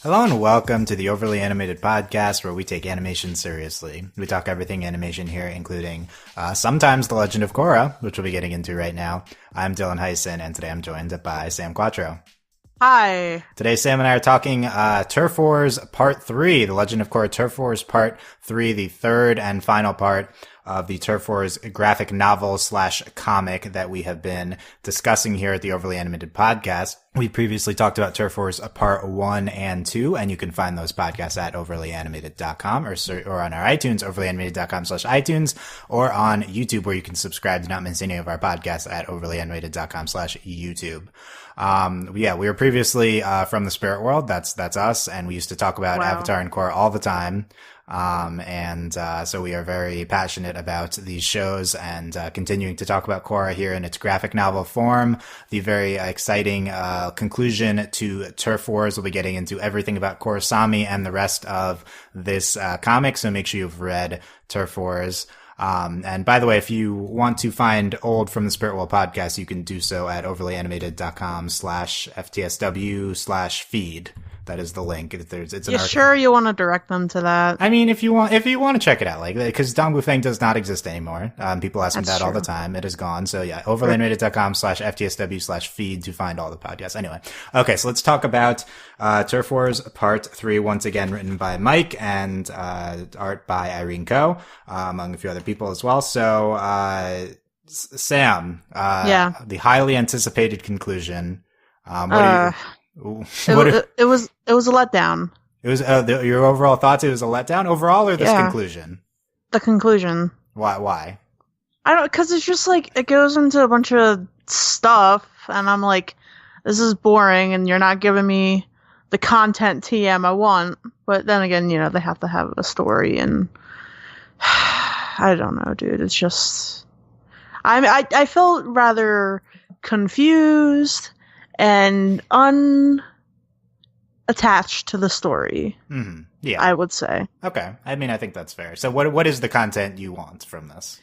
Hello and welcome to the Overly Animated Podcast, where we take animation seriously. We talk everything animation here, including sometimes The Legend of Korra, which we'll be getting into right now. I'm Dylan Hysen, and today I'm joined by Sam Quattro. Hi. Today, Sam and I are talking Turf Wars Part 3, The Legend of Korra Turf Wars Part 3, the third and final part of the Turf Wars graphic novel / comic that we have been discussing here at the Overly Animated Podcast. We previously talked about Turf Wars Part 1 and 2, and you can find those podcasts at overlyanimated.com or on our iTunes, overlyanimated.com/iTunes, or on YouTube, where you can subscribe to not miss any of our podcasts at overlyanimated.com/YouTube. We were previously from the spirit world. That's us, and we used to talk about Avatar and Korra all the time. So we are very passionate about these shows and continuing to talk about Korra here in its graphic novel form. The very exciting conclusion to Turf Wars. We'll be getting into everything about Korrasami and the rest of this comic, so make sure you've read Turf Wars. And by the way, if you want to find old From the Spirit World podcast, you can do so at overlyanimated.com/FTSW/feed. That is the link. You sure you want to direct them to that? I mean, if you want to check it out, because Dong Bufang does not exist anymore. People ask me that all the time. It is gone. So yeah, overlyanimated.com/FTSW/feed to find all the podcasts. Anyway. Okay. So let's talk about, Turf Wars Part 3, once again, written by Mike and, art by Irene Ko, among a few other people as well. So, Sam, the highly anticipated conclusion. It was a letdown. It was your overall thoughts. It was a letdown overall, or this conclusion? The conclusion. Why? I don't, because it's just like it goes into a bunch of stuff, and I'm like, this is boring, and you're not giving me the content TM I want. But then again, they have to have a story, and I don't know, dude. It's just I felt rather confused and unattached to the story. Mm-hmm. Yeah, I would say. Okay, I mean, I think that's fair. So, what is the content you want from this?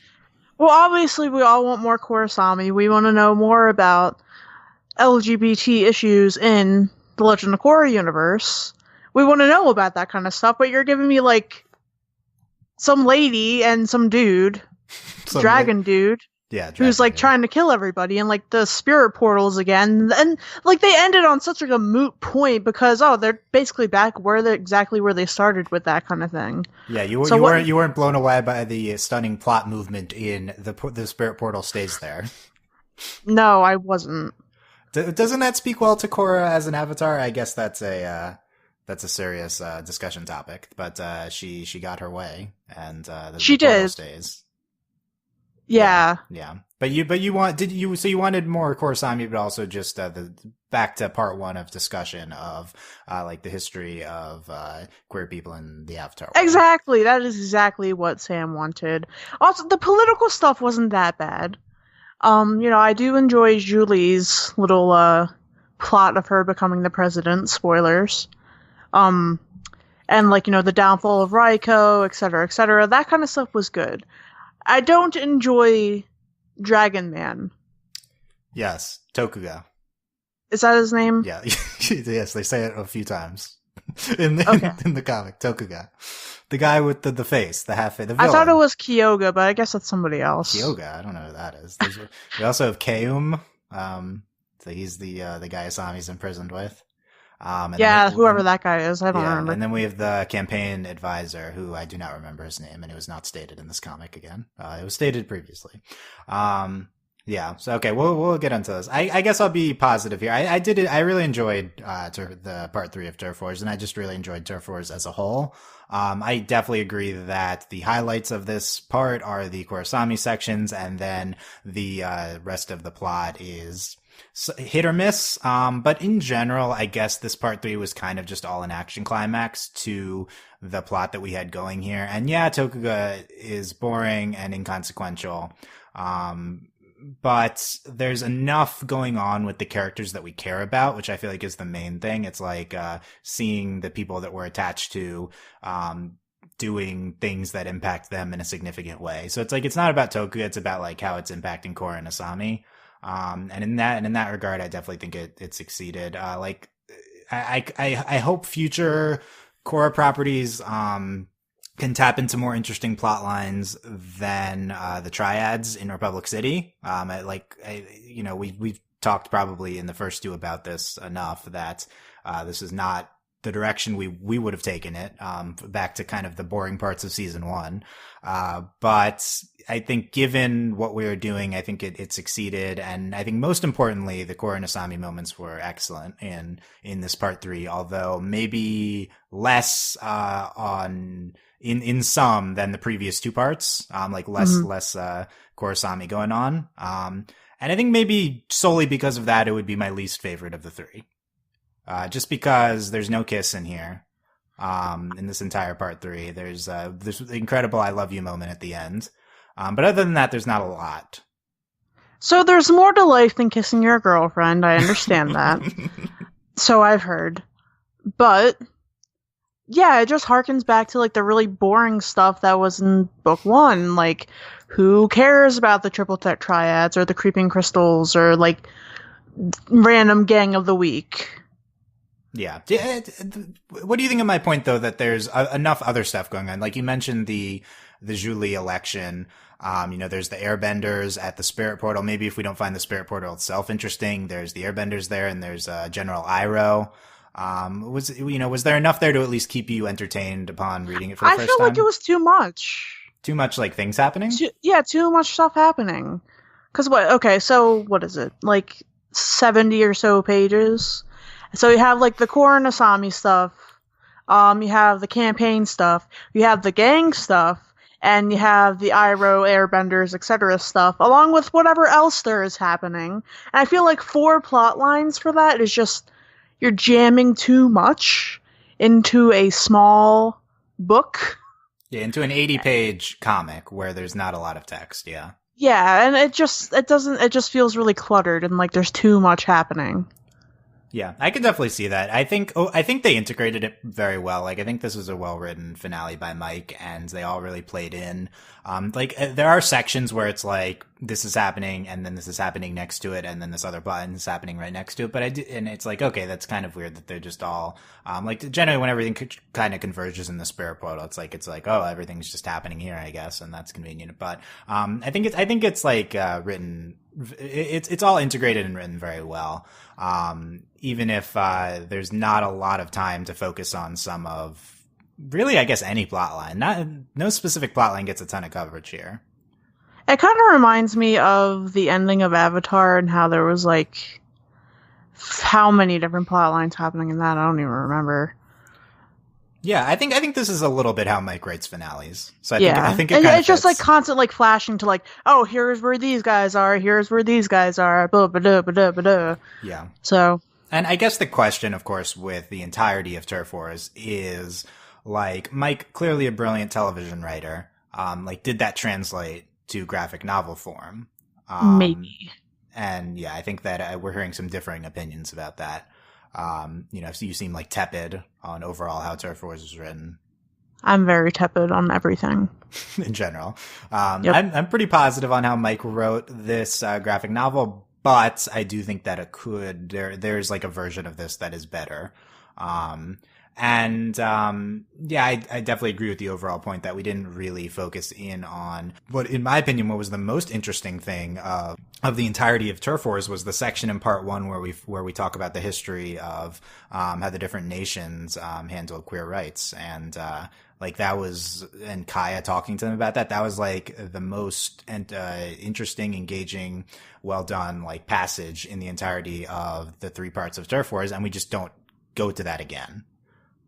Well, obviously, we all want more Korrasami. We want to know more about LGBT issues in the Legend of Korra universe. We want to know about that kind of stuff. But you're giving me like some lady and some dude, dragon dude. Yeah, who's like trying to kill everybody, and like the spirit portals again, and like they ended on such like a moot point because they're basically back exactly where they started with that kind of thing. Yeah, you weren't blown away by the stunning plot movement in the spirit portal stays there. No, I wasn't. Doesn't that speak well to Korra as an avatar? I guess that's a serious discussion topic, but she got her way, and she portal did. Stays. Yeah. But you wanted more Korrasami, but also just back to part 1 of discussion of like the history of queer people in the Avatar world. Exactly. That is exactly what Sam wanted. Also, the political stuff wasn't that bad. I do enjoy Julie's little plot of her becoming the president. Spoilers. And like, the downfall of Raiko, etc., etc. That kind of stuff was good. I don't enjoy Dragon Man. Yes, Tokuga. Is that his name? Yeah, yes, they say it a few times in the comic. Tokuga, the guy with the face, the half face. The villain. I thought it was Kyoga, but I guess that's somebody else. Kyoga, I don't know who that is. We also have Keum. So he's the guy Asami's imprisoned with. Whoever that guy is, I don't remember. And then we have the campaign advisor, who I do not remember his name, and it was not stated in this comic again. It was stated previously. So okay, we'll get into this. I guess I'll be positive here. I really enjoyed the part 3 of Turf Wars, and I just really enjoyed Turf Wars as a whole. I definitely agree that the highlights of this part are the Korrasami sections, and then the rest of the plot is hit or miss. But in general, I guess this part 3 was kind of just all an action climax to the plot that we had going here. And yeah, Tokuga is boring and inconsequential. But there's enough going on with the characters that we care about, which I feel like is the main thing. It's like, seeing the people that we're attached to, doing things that impact them in a significant way. So it's like, it's not about Tokuga, it's about like how it's impacting Korra and Asami. And in that regard, I definitely think it succeeded. I hope future Korra properties can tap into more interesting plot lines than the triads in Republic City. We've talked probably in the first two about this enough that this is not the direction we would have taken it, back to kind of the boring parts of season one. But I think given what we were doing, I think it succeeded. And I think most importantly, the Korra and Asami moments were excellent in this part three, although maybe less, in some than the previous two parts, less Korra Asami going on. And I think maybe solely because of that, it would be my least favorite of the three. Just because there's no kiss in here, in this entire part three. There's this incredible "I love you" moment at the end. But other than that, there's not a lot. So there's more to life than kissing your girlfriend. I understand that. So I've heard. But yeah, it just harkens back to like the really boring stuff that was in book one. Like, who cares about the triple triads or the creeping crystals or like random gang of the week? Yeah. What do you think of my point, though, that there's enough other stuff going on? Like you mentioned the Julie election. There's the airbenders at the spirit portal. Maybe if we don't find the spirit portal itself interesting, there's the airbenders there, and there's General Iroh. Was there enough there to at least keep you entertained upon reading it for the first time? I feel like it was too much. Too much, like, things happening? Too much stuff happening. Because what is it? Like 70 or so pages? So you have like the Korra and Asami stuff, you have the campaign stuff, you have the gang stuff, and you have the Iroh, Airbenders, etc. stuff, along with whatever else there is happening. And I feel like 4 plot lines for that is just, you're jamming too much into a small book. Yeah, into an 80-page comic where there's not a lot of text, yeah. Yeah, and it just feels really cluttered and like there's too much happening. Yeah, I can definitely see that. I think they integrated it very well. Like, I think this was a well-written finale by Mike, and they all really played in. There are sections where it's like, this is happening, and then this is happening next to it, and then this other button is happening right next to it. And it's like, okay, that's kind of weird that they're just all, generally when everything kind of converges in the spirit portal, it's like, oh, everything's just happening here, I guess, and that's convenient. But, I think it's written, it's all integrated and written very well. Even if there's not a lot of time to focus on some of, really, I guess, any plot line. No specific plot line gets a ton of coverage here. It kind of reminds me of the ending of Avatar and how there was like how many different plot lines happening in that. I don't even remember. Yeah, I think this is a little bit how Mike writes finales. So I think it's just like constant like flashing to like, oh, here's where these guys are, here's where these guys are, blah blah blah blah blah. Yeah. So, and I guess the question, of course, with the entirety of Turf Wars is like, Mike, clearly a brilliant television writer. Did that translate to graphic novel form? Maybe. And yeah, I think that we're hearing some differing opinions about that. So you seem like tepid on overall how Turf Wars is written. I'm very tepid on everything. In general. Yep. I'm pretty positive on how Mike wrote this graphic novel, but I do think that there's like a version of this that is better. I definitely agree with the overall point that we didn't really focus in on what, in my opinion, what was the most interesting thing of the entirety of Turf Wars was the section in part one where we talk about the history of how the different nations handled queer rights, and that was, and Kaya talking to them about that was like the most interesting, engaging, well done like passage in the entirety of the 3 parts of Turf Wars, and we just don't go to that again.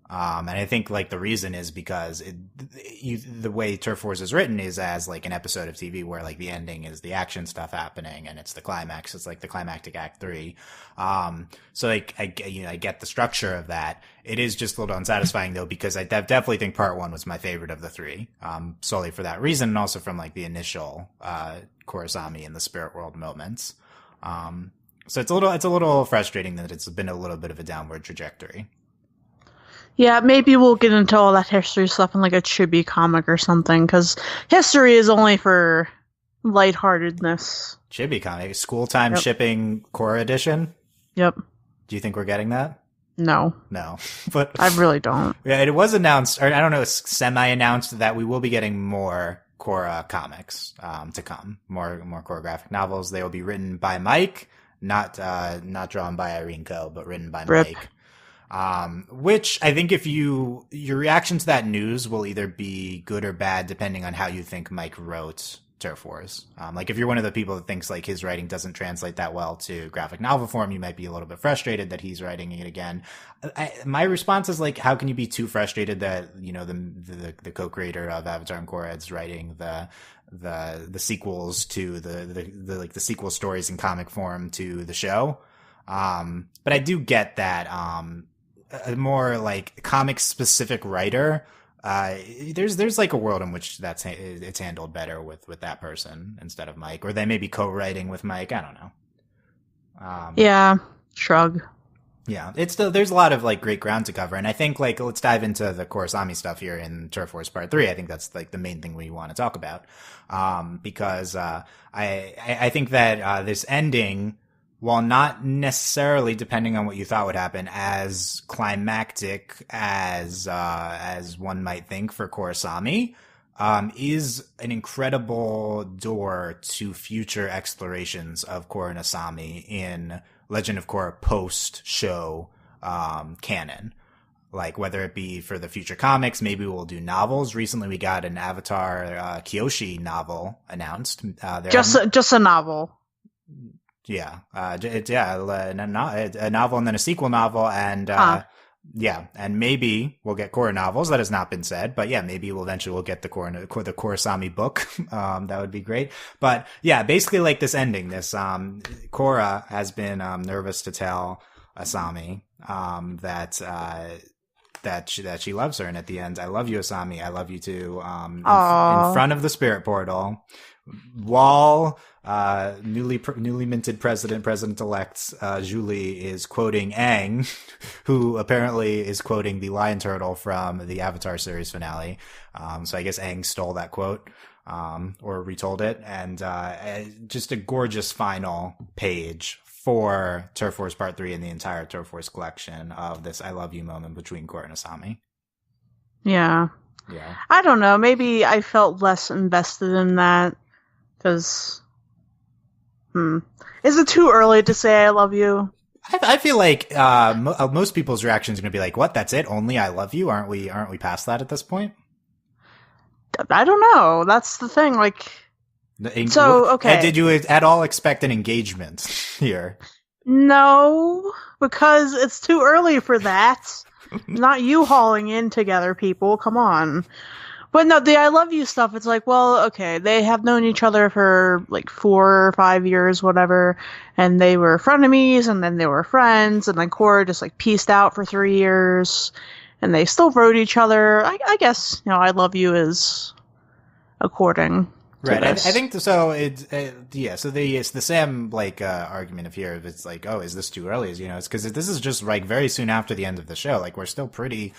And I think like the reason is because the way Turf Wars is written is as like an episode of TV where like the ending is the action stuff happening and it's the climax. It's like the climactic act 3. So like I get the structure of that. It is just a little unsatisfying though, because I definitely think part 1 was my favorite of the 3, solely for that reason, and also from like the initial Korrasami and the spirit world moments. So it's a little frustrating that it's been a little bit of a downward trajectory. Yeah, maybe we'll get into all that history stuff in like a chibi comic or something, because history is only for lightheartedness. Chibi comic? School time shipping Korra edition? Yep. Do you think we're getting that? No, but I really don't. Yeah, it was announced, or I don't know, it's semi-announced that we will be getting more Korra comics to come, more Korra graphic novels. They will be written by Mike, not drawn by Irene Coe, but written by Rip. Mike. Which I think your reaction to that news will either be good or bad depending on how you think Mike wrote Turf Wars. Like if you're one of the people that thinks like his writing doesn't translate that well to graphic novel form, you might be a little bit frustrated that he's writing it again. My response is like, how can you be too frustrated that, you know, the co-creator of Avatar and Korra is writing the sequels to the sequel stories in comic form to the show. But I do get that, a more like comic specific writer, there's like a world in which it's handled better with that person instead of Mike, or they may be co-writing with Mike. I don't know. Yeah, shrug. Yeah, it's still, there's a lot of like great ground to cover, and I think like let's dive into the Korrasami stuff here in Turf Wars Part 3. I think that's like the main thing we want to talk about, because I think that this ending, while not necessarily, depending on what you thought would happen, as climactic as one might think for Korrasami, is an incredible door to future explorations of Korra and Asami in Legend of Korra post-show canon. Like, whether it be for the future comics, maybe we'll do novels. Recently, we got an Avatar Kyoshi novel announced. Just a novel. Yeah, a novel and then a sequel novel, and yeah, and maybe we'll get Korra novels. That has not been said, but yeah, maybe eventually we'll get the Korrasami book. That would be great. But yeah, basically like this ending, this Korra has been nervous to tell Asami that she loves her, and at the end, I love you, Asami, I love you too. In front of the spirit portal, while newly minted president-elect Julie is quoting Aang, who apparently is quoting the lion turtle from the Avatar series finale. So I guess Aang stole that quote, or retold it, and just a gorgeous final page for Turf Wars Part 3 and the entire Turf Wars collection of this I love you moment between Korra and Asami. Yeah. I don't know. Maybe I felt less invested in that because, is it too early to say I love you? I feel like most people's reactions are going to be like, "What? That's it? Only I love you? Aren't we past that at this point?" I don't know. That's the thing. Like, so okay. Did you at all expect an engagement here? No, because it's too early for that. Not you hauling in together, people. Come on. But no, the I love you stuff, it's like, well, okay, they have known each other for like 4 or 5 years, whatever, and they were frenemies, and then they were friends, and then Korra just like pieced out for 3 years, and they still wrote each other. I guess, you know, I love you is according. Right, I think so. It's So it's the Sam like argument of here. If it's like, oh, is this too early? Is, you know, it's because this is just like very soon after the end of the show. Like we're still pretty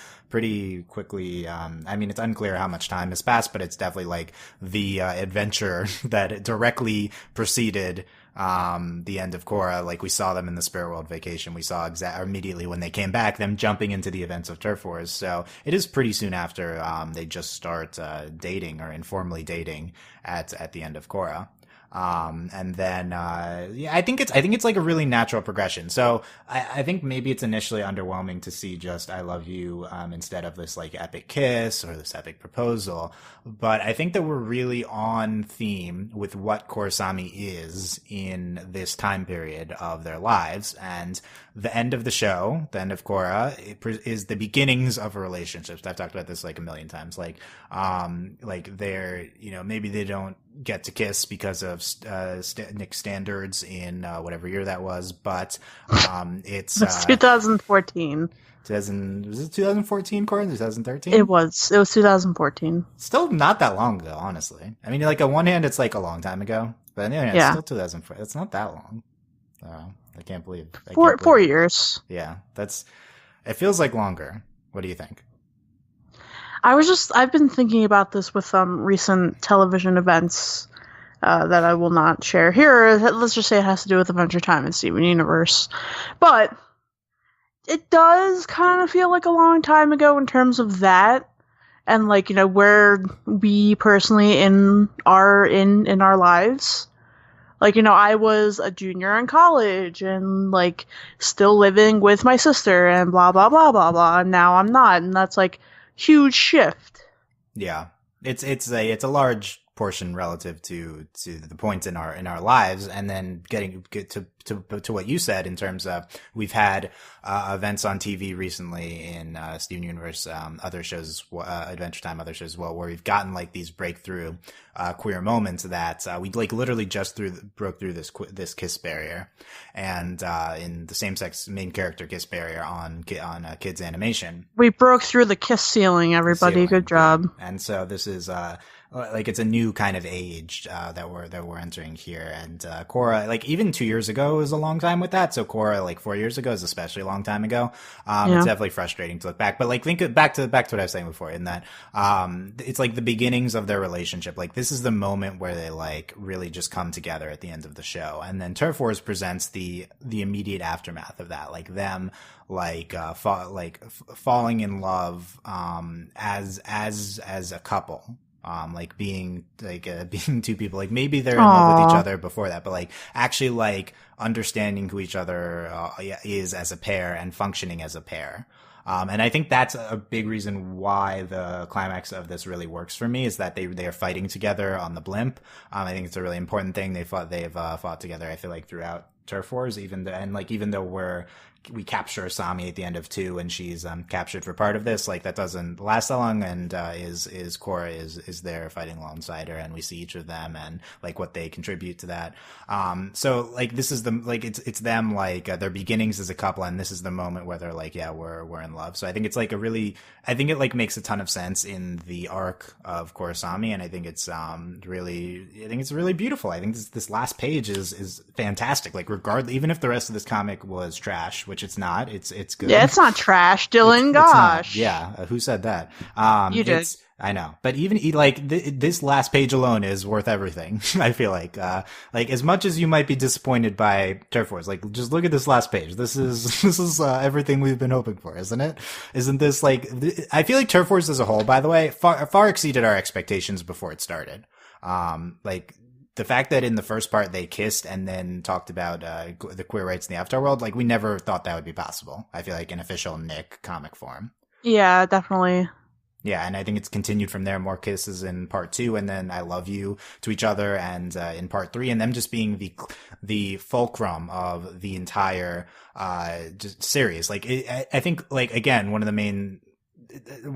quickly. I mean, it's unclear how much time has passed, but it's definitely like the adventure that directly preceded the end of Korra. Like we saw them in the Spirit World vacation. We saw immediately when they came back, them jumping into the events of Turf Wars. So it is pretty soon after they just start dating or informally dating at the end of Korra. And then, I think it's like a really natural progression. So I think maybe it's initially underwhelming to see just I love you, instead of this like epic kiss or this epic proposal. But I think that we're really on theme with what Korrasami is in this time period of their lives. And the end of the show, the end of Korra, is the beginnings of a relationship. I've talked about this like a million times. Like they're, you know, maybe they don't get to kiss because of Nick's standards in whatever year that was, but it's 2014. Was it 2014, Corin? 2013? It was 2014. Still not that long ago, honestly. I mean, like on one hand, it's like a long time ago, but on the other hand, it's still 2004. It's not that long. I can't believe 4 years. Yeah, it feels like longer. What do you think? I've been thinking about this with recent television events that I will not share here. Let's just say it has to do with Adventure Time and Steven Universe. But it does kind of feel like a long time ago in terms of that, and like where we personally in our lives. Like I was a junior in college and like still living with my sister and blah blah blah blah blah, and now I'm not, and that's like huge shift. Yeah, it's a large portion relative to the points in our lives, and then get to what you said in terms of we've had events on TV recently in Steven Universe, other shows, Adventure Time, other shows as well, where we've gotten like these breakthrough queer moments that we like literally just broke through this kiss barrier, and in the same sex main character kiss barrier on kids animation. We broke through the kiss ceiling, everybody. Good job. And so this is like it's a new kind of age that we're entering here, and Korra, like even 2 years ago was a long time with that. So Korra, like 4 years ago, is especially a long time ago. It's definitely frustrating to look back, but like think back to what I was saying before, in that it's like the beginnings of their relationship. Like this is the moment where they like really just come together at the end of the show, and then Turf Wars presents the immediate aftermath of that, like them like falling in love as a couple. Like being being two people, like maybe they're in love with each other before that, but like actually like understanding who each other is as a pair and functioning as a pair. And I think that's a big reason why the climax of this really works for me, is that they are fighting together on the blimp. I think it's a really important thing. They've fought together, I feel like, throughout Turf Wars, even though we capture Asami at the end of 2 and she's captured for part of this, like that doesn't last that long, and Korra is there fighting alongside her, and we see each of them and like what they contribute to that. So like this is it's them, like their beginnings as a couple, and this is the moment where they're like, yeah, we're in love. So I think it's like I think it like makes a ton of sense in the arc of Korrasami, and I think it's really beautiful. I think this last page is fantastic. Like regardless, even if the rest of this comic was trash, which it's not, it's good. Yeah, it's not trash, Dylan. Gosh. Yeah, who said that? You did. I know, but even like this last page alone is worth everything. I feel like as much as you might be disappointed by Turf Wars, like just look at this last page. This is everything we've been hoping for, isn't it? Isn't this like? I feel like Turf Wars as a whole, by the way, far exceeded our expectations before it started. Like the fact that in the first part they kissed and then talked about the queer rights in the afterworld, like we never thought that would be possible. I feel like in official Nick comic form. Yeah, definitely. Yeah, and I think it's continued from there. More kisses in part 2, and then I love you to each other, and in part 3, and them just being the fulcrum of the entire just series. Like I think, like again, one of the main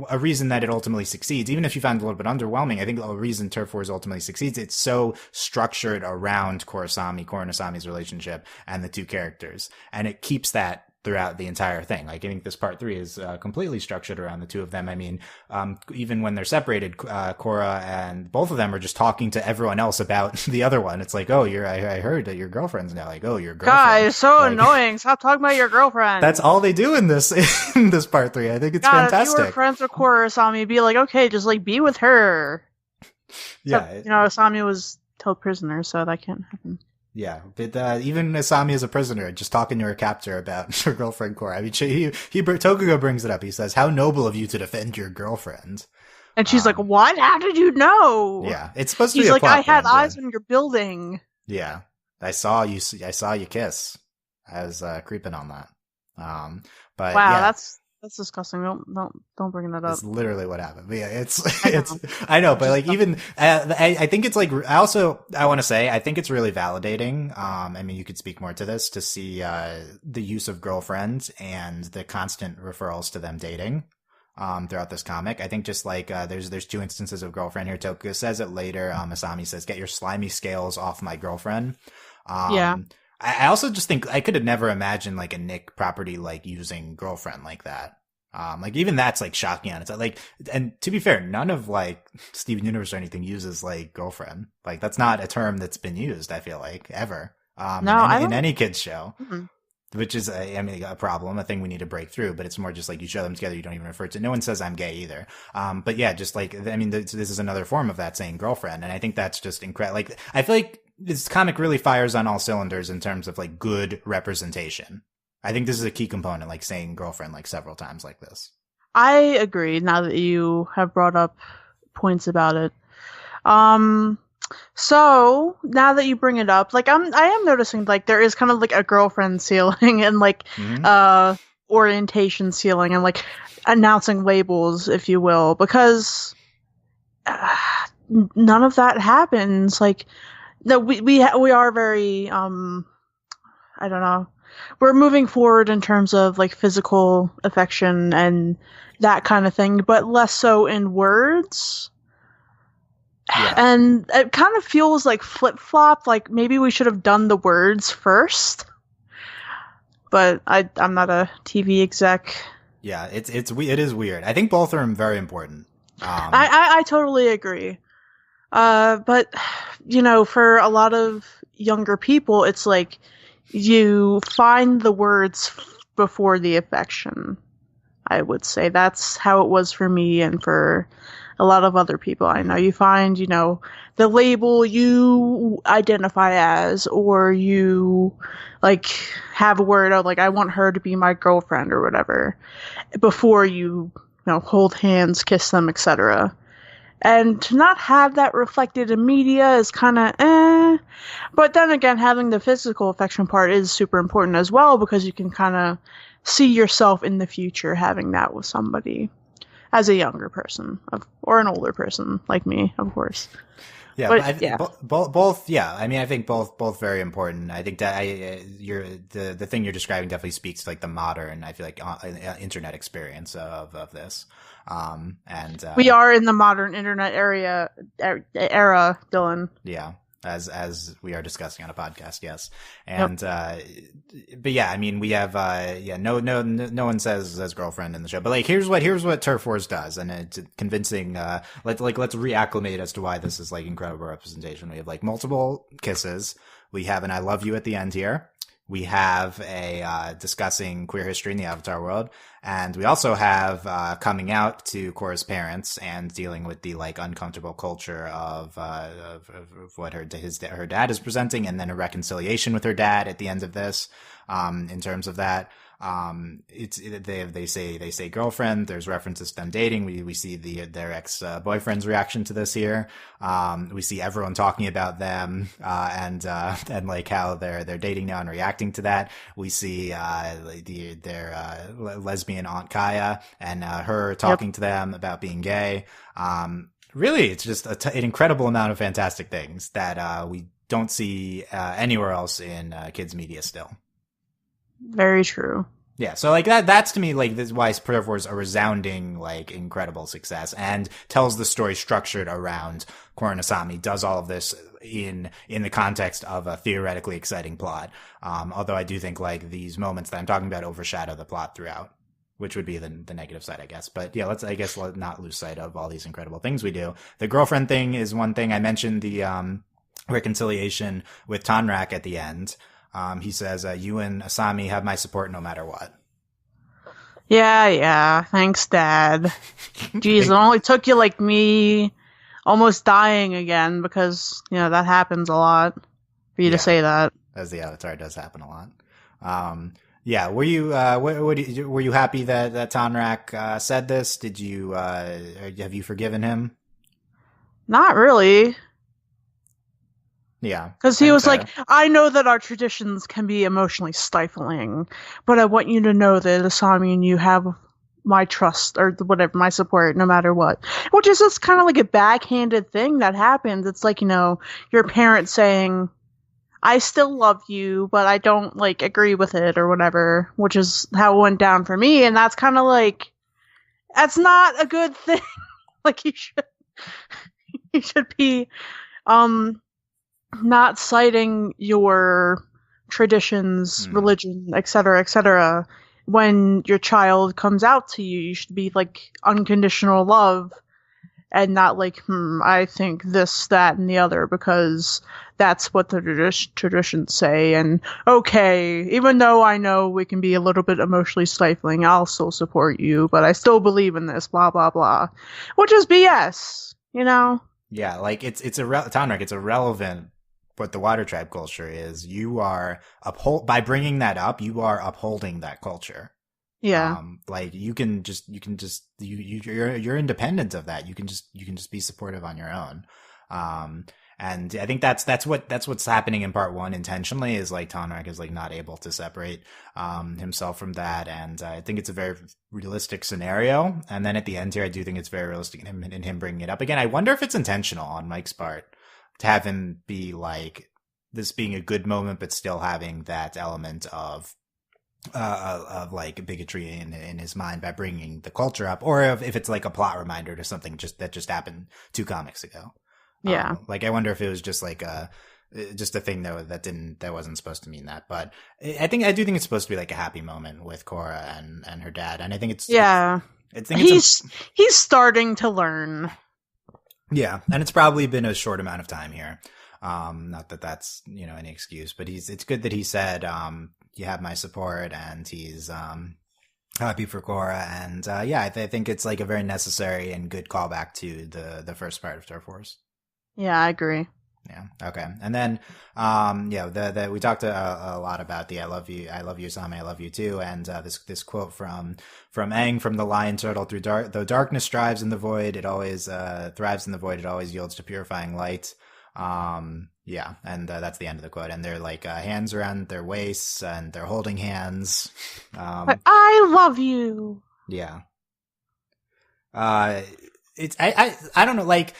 a reason that it ultimately succeeds, even if you found it a little bit underwhelming, I think a reason Turf Wars ultimately succeeds, it's so structured around Korra and Asami's relationship and the two characters, and it keeps that throughout the entire thing. Like I think this part 3 is completely structured around the two of them. I mean, even when they're separated, Korra and both of them are just talking to everyone else about the other one. It's like, oh, I heard that your girlfriend's now. Like, oh, your girlfriend. God, it's so annoying. Stop talking about your girlfriend. That's all they do in this part 3. I think it's fantastic. If you were friends with Korra, Asami, be like, okay, just like be with her. Yeah, Except, Asami was held prisoner, so that can't happen. Yeah, but even Asami as a prisoner, just talking to her captor about her girlfriend Korra. I mean, Tokugo brings it up. He says, "How noble of you to defend your girlfriend." And she's like, "What? How did you know?" Yeah, it's supposed to be. He's a like, plot "I had point, eyes on your building." Yeah, I saw you kiss. I was creeping on that. But wow, yeah. That's disgusting. Don't bring that up. It's literally what happened. But yeah, I know, but like even, I think it's like, I want to say, I think it's really validating. I mean, you could speak more to this to see, the use of girlfriends and the constant referrals to them dating, throughout this comic. I think just like, there's 2 instances of girlfriend here. Tokuga says it later. Asami says, "Get your slimy scales off my girlfriend." Yeah. I also just think I could have never imagined like a Nick property like using girlfriend like that. Like even that's like shocking on its like, and to be fair, none of like Steven Universe or anything uses like girlfriend. Like that's not a term that's been used, I feel like, ever. In any kids show. Mm-hmm. Which is a problem, a thing we need to break through, but it's more just like you show them together, you don't even refer to. No one says I'm gay either. But yeah, just like, I mean, this is another form of that, saying girlfriend. And I think that's just incredible. Like, I feel like this comic really fires on all cylinders in terms of like good representation. I think this is a key component, like saying girlfriend like several times like this. I agree. Now that you have brought up points about it, um, so now that you bring it up, like I am noticing like there is kind of like a girlfriend ceiling and like orientation ceiling and like announcing labels, if you will, because none of that happens. Like, no, we are very I don't know. We're moving forward in terms of like physical affection and that kind of thing, but less so in words. Yeah. And it kind of feels like flip-flop, like maybe we should have done the words first. But I'm not a TV exec. Yeah, it is weird. I think both are very important. I totally agree. But you know, for a lot of younger people, it's like you find the words before the affection. I would say that's how it was for me and for a lot of other people I know. You find, you know, the label you identify as, or you like have a word of like, I want her to be my girlfriend or whatever, before you know, hold hands, kiss them, etc. And to not have that reflected in media is kind of But then again, having the physical affection part is super important as well, because you can kind of see yourself in the future having that with somebody as a younger person or an older person like me, of course. Yeah, but both. Yeah, I mean, I think both very important. I think that the thing you're describing definitely speaks to like the modern, I feel like, internet experience of this. And we are in the modern internet era, Dylan. Yeah, as we are discussing on a podcast, yes. And but yeah, I mean, we have no one says girlfriend in the show, but like here's what Turf Wars does, and it's convincing. Let's reacclimate as to why this is like incredible representation. We have like multiple kisses. We have an I love you at the end here. We have a discussing queer history in the Avatar world, and we also have coming out to Korra's parents and dealing with the like uncomfortable culture of what her dad is presenting, and then a reconciliation with her dad at the end of this. In terms of that, they say girlfriend. There's references to them dating. We see their ex boyfriend's reaction to this here. We see everyone talking about them and like how they're dating now and reacting to that. We see their lesbian Aunt Kaya and her talking to them about being gay. Really, it's just an incredible amount of fantastic things that we don't see anywhere else in kids media still. Very true. Yeah, so like that's to me like this is why Turf Wars a resounding like incredible success, and tells the story structured around Korra and Asami, does all of this in the context of a theoretically exciting plot. Although I do think like these moments that I'm talking about overshadow the plot throughout, which would be the negative side, I guess. But yeah, let's not lose sight of all these incredible things we do. The girlfriend thing is one thing. I mentioned the reconciliation with Tonrak at the end. He says, you and Asami have my support no matter what. Yeah. Thanks, Dad. Jeez, it only took you like me almost dying again, because, you know, that happens a lot for you to say that. As the Avatar does happen a lot. Yeah, were you were you happy that Tonrak said this? Did you have you forgiven him? Not really. Yeah. Because he was like, I know that our traditions can be emotionally stifling, but I want you to know that Asami and you have my trust, or whatever, my support, no matter what. Which is just kind of like a backhanded thing that happens. It's like, you know, your parents saying, I still love you, but I don't, like, agree with it, or whatever, which is how it went down for me, and that's kind of like, that's not a good thing. Like, you should be, not citing your traditions, religion, etc., when your child comes out to you. You should be like unconditional love, and not like, I think this, that, and the other, because that's what the traditions say. And okay, even though I know we can be a little bit emotionally stifling, I'll still support you, but I still believe in this, blah, blah, blah. Which is BS, you know? Yeah, like Tonrak, it's a relevant what the Water Tribe culture is, you are by bringing that up, you are upholding that culture. Yeah. Like you're independent of that. You can just be supportive on your own. And I think that's what's happening in part one intentionally, is like Tonrak is like not able to separate himself from that, and I think it's a very realistic scenario. And then at the end here, I do think it's very realistic in him bringing it up again. I wonder if it's intentional on Mike's part to have him be like this being a good moment, but still having that element of like bigotry in his mind by bringing the culture up, or if it's like a plot reminder to something that just happened 2 comics ago. Yeah. Like I wonder if it was just like just a thing that wasn't supposed to mean that. But I do think it's supposed to be like a happy moment with Korra and her dad. And I think he's starting to learn. Yeah. And it's probably been a short amount of time here. Not that that's, any excuse, but it's good that he said, you have my support, and he's, happy for Korra. And, I think it's like a very necessary and good callback to the first part of Turf Wars. Yeah, I agree. Yeah. Okay. And then, we talked a lot about the I love you, Sami, I love you too. And, this quote from Aang from the Lion Turtle: though darkness strives in the void, it always, thrives in the void, it always yields to purifying light. And, that's the end of the quote. And they're like, hands around their waists, and they're holding hands. But I love you. Yeah. I don't know, like,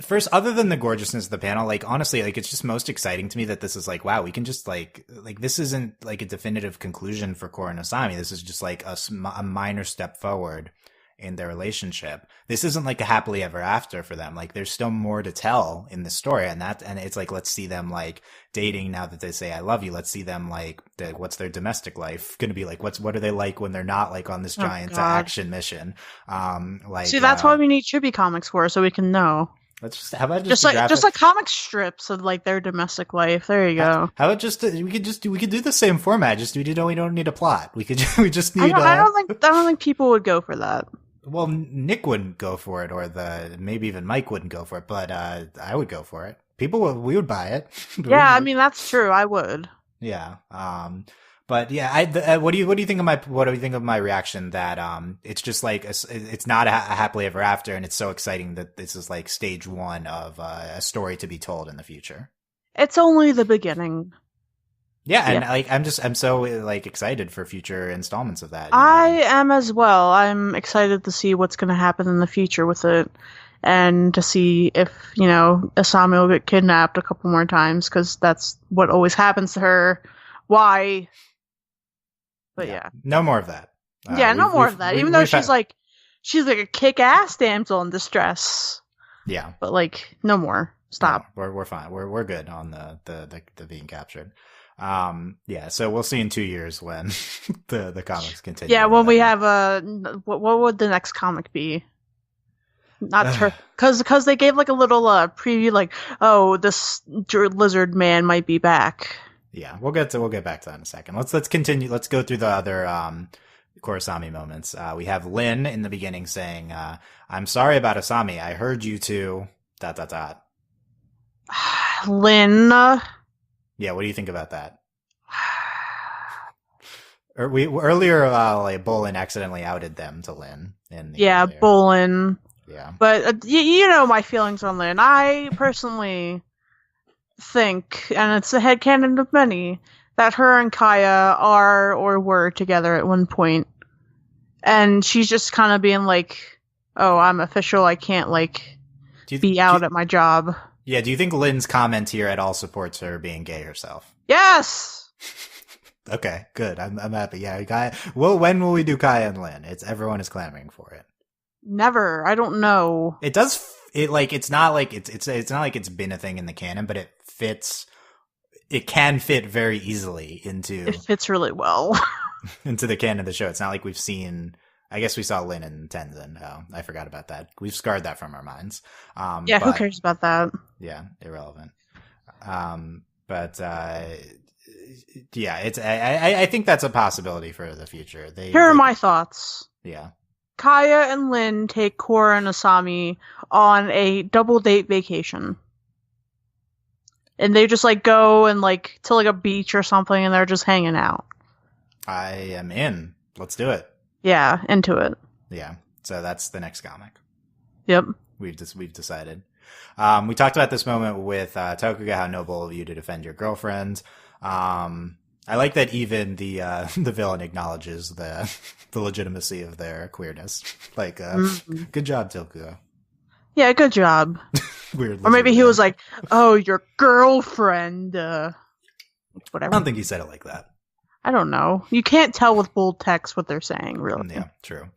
first, other than the gorgeousness of the panel, like, honestly, like, it's just most exciting to me that this is like, wow, we can just like this isn't like a definitive conclusion for Korra and Asami. This is just like a minor step forward in their relationship. This isn't like a happily ever after for them. Like, there's still more to tell in this story, and it's like, let's see them like dating now that they say I love you. Let's see them like what's their domestic life going to be like? What are they like when they're not like on this giant action mission? See, that's why we need Chibi comics for, so we can know. Let's how about just like comic strips of like their domestic life. There you go. How about we could do the same format. Just we don't need a plot. We just need. I don't think people would go for that. Well, Nick wouldn't go for it, or maybe even Mike wouldn't go for it, but I would go for it. We would buy it. Yeah, I mean that's true. I would. Yeah. But yeah, what do you think of my reaction that it's just like it's not a happily ever after, and it's so exciting that this is like stage 1 of a story to be told in the future. It's only the beginning. Yeah, and like I'm so like excited for future installments of that. I am as well. I'm excited to see what's going to happen in the future with it, and to see if Asami will get kidnapped a couple more times, because that's what always happens to her. Why? But yeah. No more of that. No more of that. Even though she's like a kick-ass damsel in distress. Yeah. But like, no more. Stop. No, we're fine. We're good on the being captured. So we'll see in 2 years when the comics continue. Yeah, when we have what would the next comic be? Not her, because they gave like a little preview, like, oh, this lizard man might be back. Yeah, we'll get back to that in a second. Let's continue. Let's go through the other Korrasami moments. We have Lin in the beginning saying, "I'm sorry about Asami. I heard you two. ... Lin. Yeah, what do you think about that? Earlier, like Bolin accidentally outed them to Lin. Bolin. Yeah, but you know my feelings on Lin. I personally think, and it's a headcanon of many, that her and Kaya are or were together at one point, and she's just kind of being like, "Oh, I'm official. I can't like be out at my job." Yeah. Do you think Lynn's comment here at all supports her being gay herself? Yes. Okay, good. I'm happy. Yeah, Kaya. Well, when will we do Kaya and Lin? Everyone is clamoring for it. Never. I don't know. It does. It's not like it's not like it's been a thing in the canon, but it fits. It can fit very easily into. It fits really well into the canon of the show. It's not like we've seen. I guess we saw Lin and Tenzin. Oh, I forgot about that. We've scarred that from our minds. Who cares about that? Yeah, irrelevant. It's. I think that's a possibility for the future. Here are my thoughts. Yeah. Kaya and Lin take Korra and Asami on a double date vacation. and they just like go and like to like a beach or something, and they're just hanging out. I am in. Let's do it. Yeah, into it. Yeah. So that's the next comic. Yep. We've decided. We talked about this moment with Tokuga, how noble of you to defend your girlfriend. I like that even the villain acknowledges the legitimacy of their queerness. Like, good job, Tokuga. Yeah, good job. Weird. Or maybe he was like, "Oh, your girlfriend." Whatever. I don't think he said it like that. I don't know. You can't tell with bold text what they're saying, really. Yeah, true.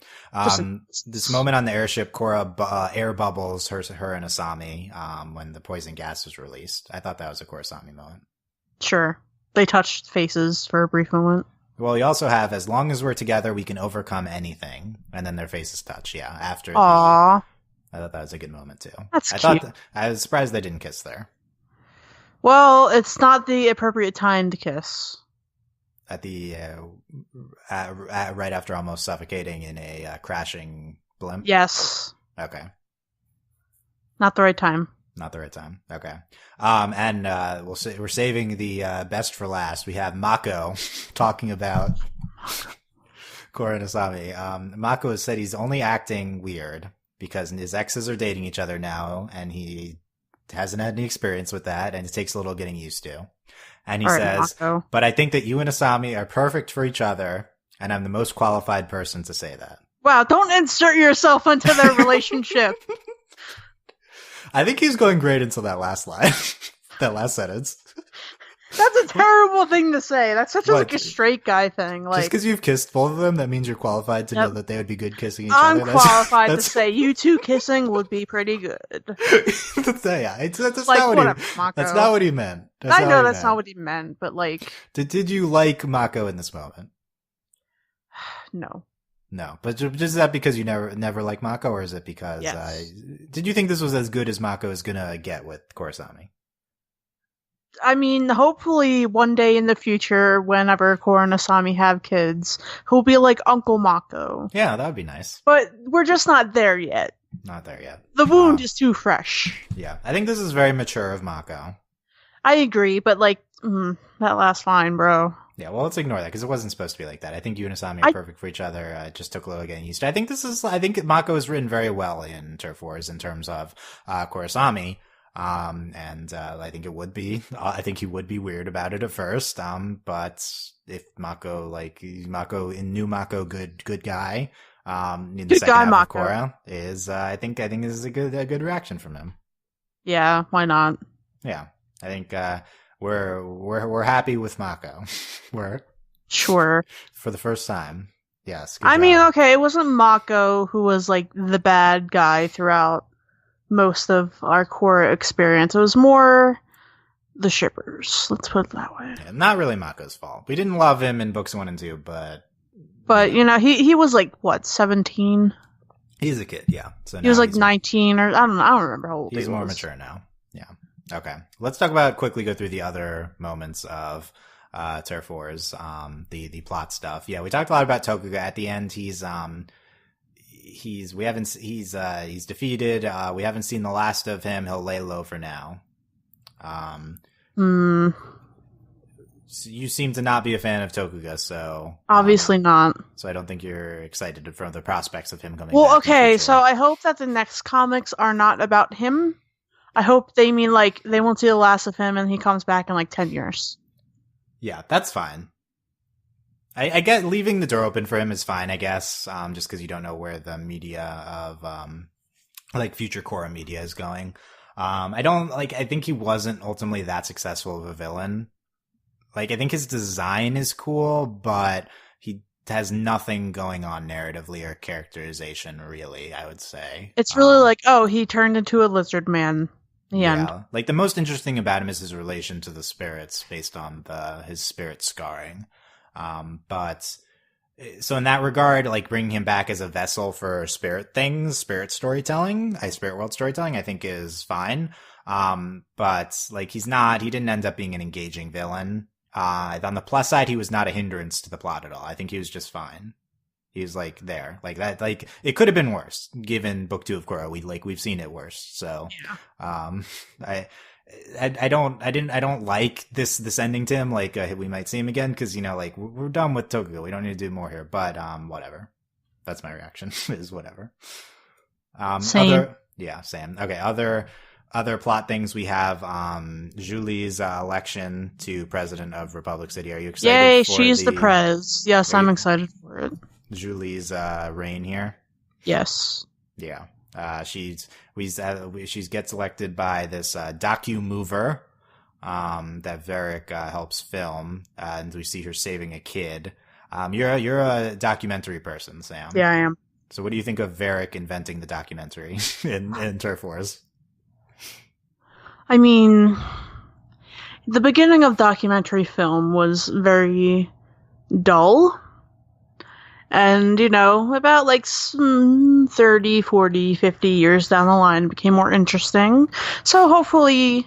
This moment on the airship, Korra air bubbles her and Asami when the poison gas was released. I thought that was a Korrasami moment. Sure. They touched faces for a brief moment. Well, you also have, as long as we're together, we can overcome anything. And then their faces touch, yeah. After Aww. I thought that was a good moment, too. That's cute. I was surprised they didn't kiss there. Well, it's not the appropriate time to kiss. At the right after almost suffocating in a crashing blimp? Yes. Okay. Not the right time. Not the right time. Okay. And we're saving the best for last. We have Mako talking about Korra and Asami. Mako has said he's only acting weird because his exes are dating each other now, and he hasn't had any experience with that, and it takes a little getting used to. And he says, Mako. But I think that you and Asami are perfect for each other, and I'm the most qualified person to say that. Wow, don't insert yourself into their relationship. I think he's going great until that last line. That last sentence. That's a terrible thing to say. That's such like a straight guy thing. Like, just because you've kissed both of them, that means you're qualified to know that they would be good kissing each other. other. I'm qualified to say you two kissing would be pretty good. That's like, not what Mako. That's not what he meant. I know that's not what he meant, but like... Did you like Mako in this moment? No. No, but is that because you never liked Mako, or is it because did you think this was as good as Mako is gonna get with Korrasami? I mean, hopefully one day in the future, whenever Korra and Asami have kids, he'll be like Uncle Mako. Yeah, that would be nice. But we're just not there yet. Not there yet. The wound is too fresh. Yeah, I think this is very mature of Mako. I agree, but like, that last line, bro. Yeah, well, let's ignore that because it wasn't supposed to be like that. I think you and Asami are perfect for each other. It just took a little getting used to. I think Mako is written very well in Turf Wars in terms of Korrasami. And I think I think he would be weird about it at first. But if Mako new Mako, good guy, in the second half of Korra is, I think this is a good reaction from him. Yeah, why not? Yeah, I think, we're happy with Mako. We're sure for the first time. Yes. I mean, okay, it wasn't Mako who was like the bad guy throughout most of our Korra experience. It was more the shippers. Let's put it that way. Yeah, not really Mako's fault. We didn't love him in books 1 and 2, but he was like what, 17? He's a kid, yeah. So he was like 19 or I don't remember how old he was. He's more mature now. Yeah. Okay. Let's quickly go through the other moments of Turf Wars, the plot stuff. Yeah, we talked a lot about Tokuga. At the end, he's defeated. We haven't seen the last of him. He'll lay low for now. So you seem to not be a fan of Tokuga, so obviously not. So I don't think you're excited for the prospects of him coming back. Well, okay, so I hope that the next comics are not about him. I hope they mean like they won't see the last of him and he comes back in like 10 years. Yeah, that's fine. I get leaving the door open for him is fine, I guess, just because you don't know where the media of future Korra media is going. I think he wasn't ultimately that successful of a villain. Like, I think his design is cool, but he has nothing going on narratively or characterization, really, I would say. It's really he turned into a lizard man. The end. Like, the most interesting about him is his relation to the spirits based on his spirit scarring. But so in that regard, like bringing him back as a vessel for spirit storytelling, spirit world storytelling, I think is fine. But like he didn't end up being an engaging villain. On the plus side, he was not a hindrance to the plot at all. I think he was just fine. He was like there, like that, like it could have been worse given book 2 of Korra. We've seen it worse. So, I don't like this ending, Tim. Like, we might see him again because, like, we're done with Tokugo. We don't need to do more here. But, whatever. That's my reaction, is whatever. Same. Same. Okay, other plot things we have, Julie's election to president of Republic City. Are you excited? Yay, she's the prez. Yes, I'm excited for it. Julie's reign here. Yes. Yeah. She gets elected by this docu-mover that Varric helps film, and we see her saving a kid. You're a documentary person, Sam. Yeah, I am. So what do you think of Varric inventing the documentary in Turf Wars? I mean, the beginning of documentary film was very dull. And, about like 30, 40, 50 years down the line, it became more interesting. So hopefully,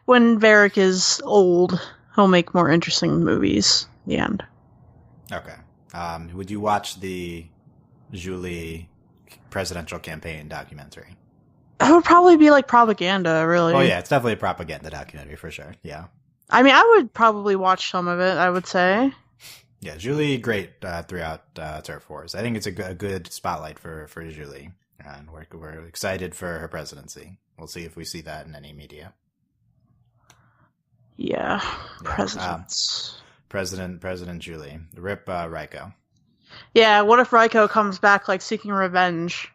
when Varric is old, he'll make more interesting movies. The end. Okay. Would you watch the Julie presidential campaign documentary? It would probably be like propaganda, really. Oh, yeah, it's definitely a propaganda documentary for sure. Yeah. I mean, I would probably watch some of it, I would say. Yeah, Julie, great throughout Turf Wars. I think it's a good spotlight for Julie, and we're excited for her presidency. We'll see if we see that in any media. Yeah, presidents. President Julie. Rip Raiko. Yeah, what if Raiko comes back like seeking revenge?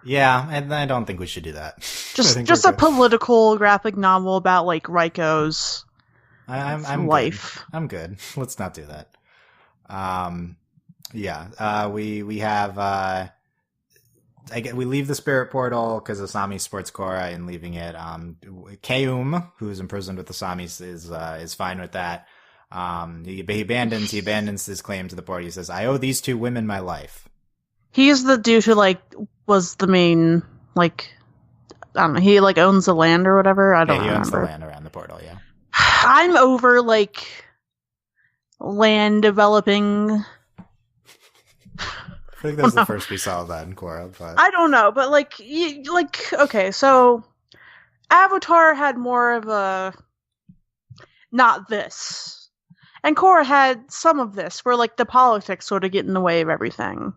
Yeah, and I don't think we should do that. Just a political graphic novel about like Raiko's life. Good. I'm good. Let's not do that. We have we leave the spirit portal because Asami supports Korra in leaving it. Keum, who's imprisoned with Asami, is fine with that. He abandons his claim to the port. He says, "I owe these two women my life." He's the dude who was the main I don't know. He owns the land or whatever. I don't remember. He owns the land around the portal. Yeah. I'm over land developing. I think that was the first we saw of that in Korra, but I don't know, but okay, so Avatar had more of a not this, and Korra had some of this, where the politics sort of get in the way of everything.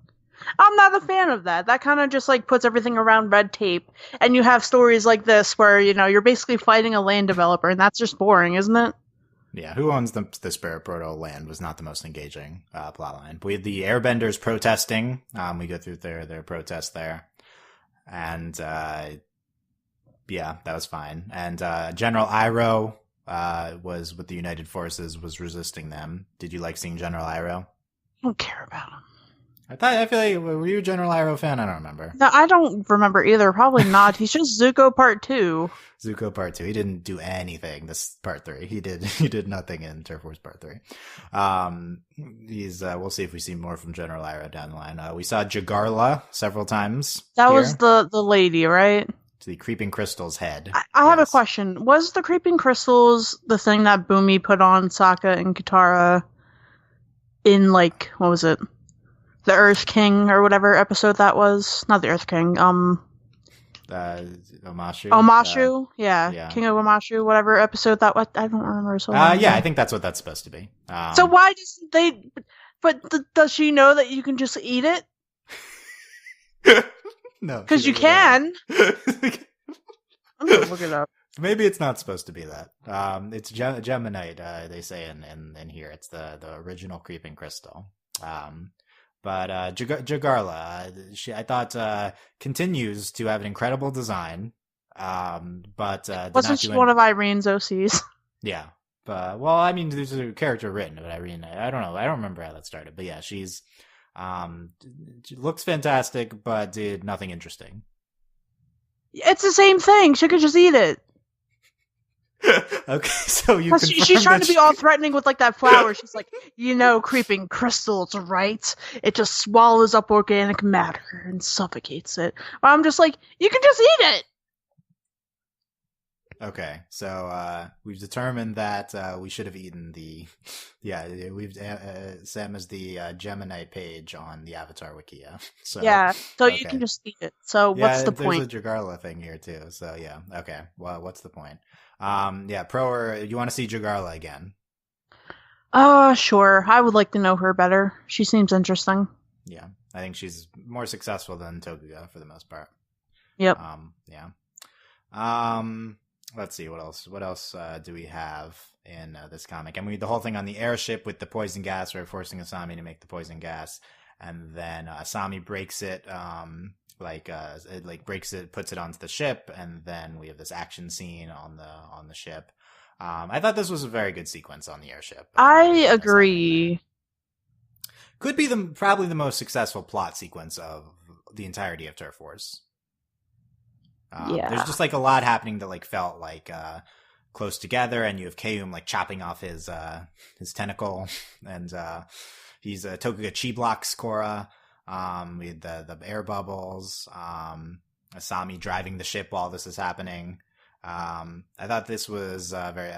I'm not a fan of that. That kind of just puts everything around red tape, and you have stories like this where you're basically fighting a land developer, and that's just boring, isn't it? Yeah, who owns the Spirit Portal land was not the most engaging plotline. We had the Airbenders protesting. We go through their protest there, and that was fine. And General Iroh was with the United Forces, was resisting them. Did you like seeing General Iroh? I don't care about him. I feel like, were you a General Iroh fan? I don't remember. No, I don't remember either. Probably not. He's just Zuko Part 2. Zuko Part 2. He didn't do anything this Part 3. He did nothing in Turf Wars Part 3. We'll see if we see more from General Iroh down the line. We saw Jagarla several times. That was the lady, right? To the Creeping Crystal's head. I have a question. Was the Creeping Crystals the thing that Boomy put on Sokka and Katara in, what was it? The Earth King or whatever episode that was? Not the Earth King. Omashu. Omashu? Yeah. King of Omashu, whatever episode that was. I don't remember so long ago. I think that's what that's supposed to be. So why doesn't they... But does she know that you can just eat it? No. Because you can. I'm going to look it up. Maybe it's not supposed to be that. It's Geminite, they say in here. It's the original Creeping Crystal. But Jagarla, I thought continues to have an incredible design. But wasn't she one of Irene's OCs? Yeah. There's a character written about Irene. I don't know. I don't remember how that started. But yeah, she looks fantastic, but did nothing interesting. It's the same thing. She could just eat it. Okay, so she's trying to be all threatening with that flower. She's like, creeping crystals, right? It just swallows up organic matter and suffocates it. But I'm just like, you can just eat it. Okay, so we've determined that we should have eaten the. Yeah, we've Sam is the Gemini page on the Avatar Wikia. So Yeah, so you can okay, just eat it. So what's yeah, the there's point? a Jagarla thing here too. So yeah, okay. Well, what's the point? Yeah, Pro, or you want to see Jagarla again? Sure. I would like to know her better. She seems interesting. Yeah, I think she's more successful than Tokuga for the most part. Yep. Yeah. Um, let's see what else. What else do we have in this comic? I mean, the whole thing on the airship with the poison gas, or forcing Asami to make the poison gas, and then Asami breaks it. It like breaks it, puts it onto the ship, and then we have this action scene on the ship. I thought this was a very good sequence on the airship. I Everything that's happening there. agree. Could be probably the most successful plot sequence of the entirety of Turf Wars. There's Yeah. just like a lot happening that like felt like close together, and you have Keum like chopping off his tentacle, and he's Tokuga chi blocks Korra. We had the air bubbles. Asami driving the ship while this is happening. I thought this was very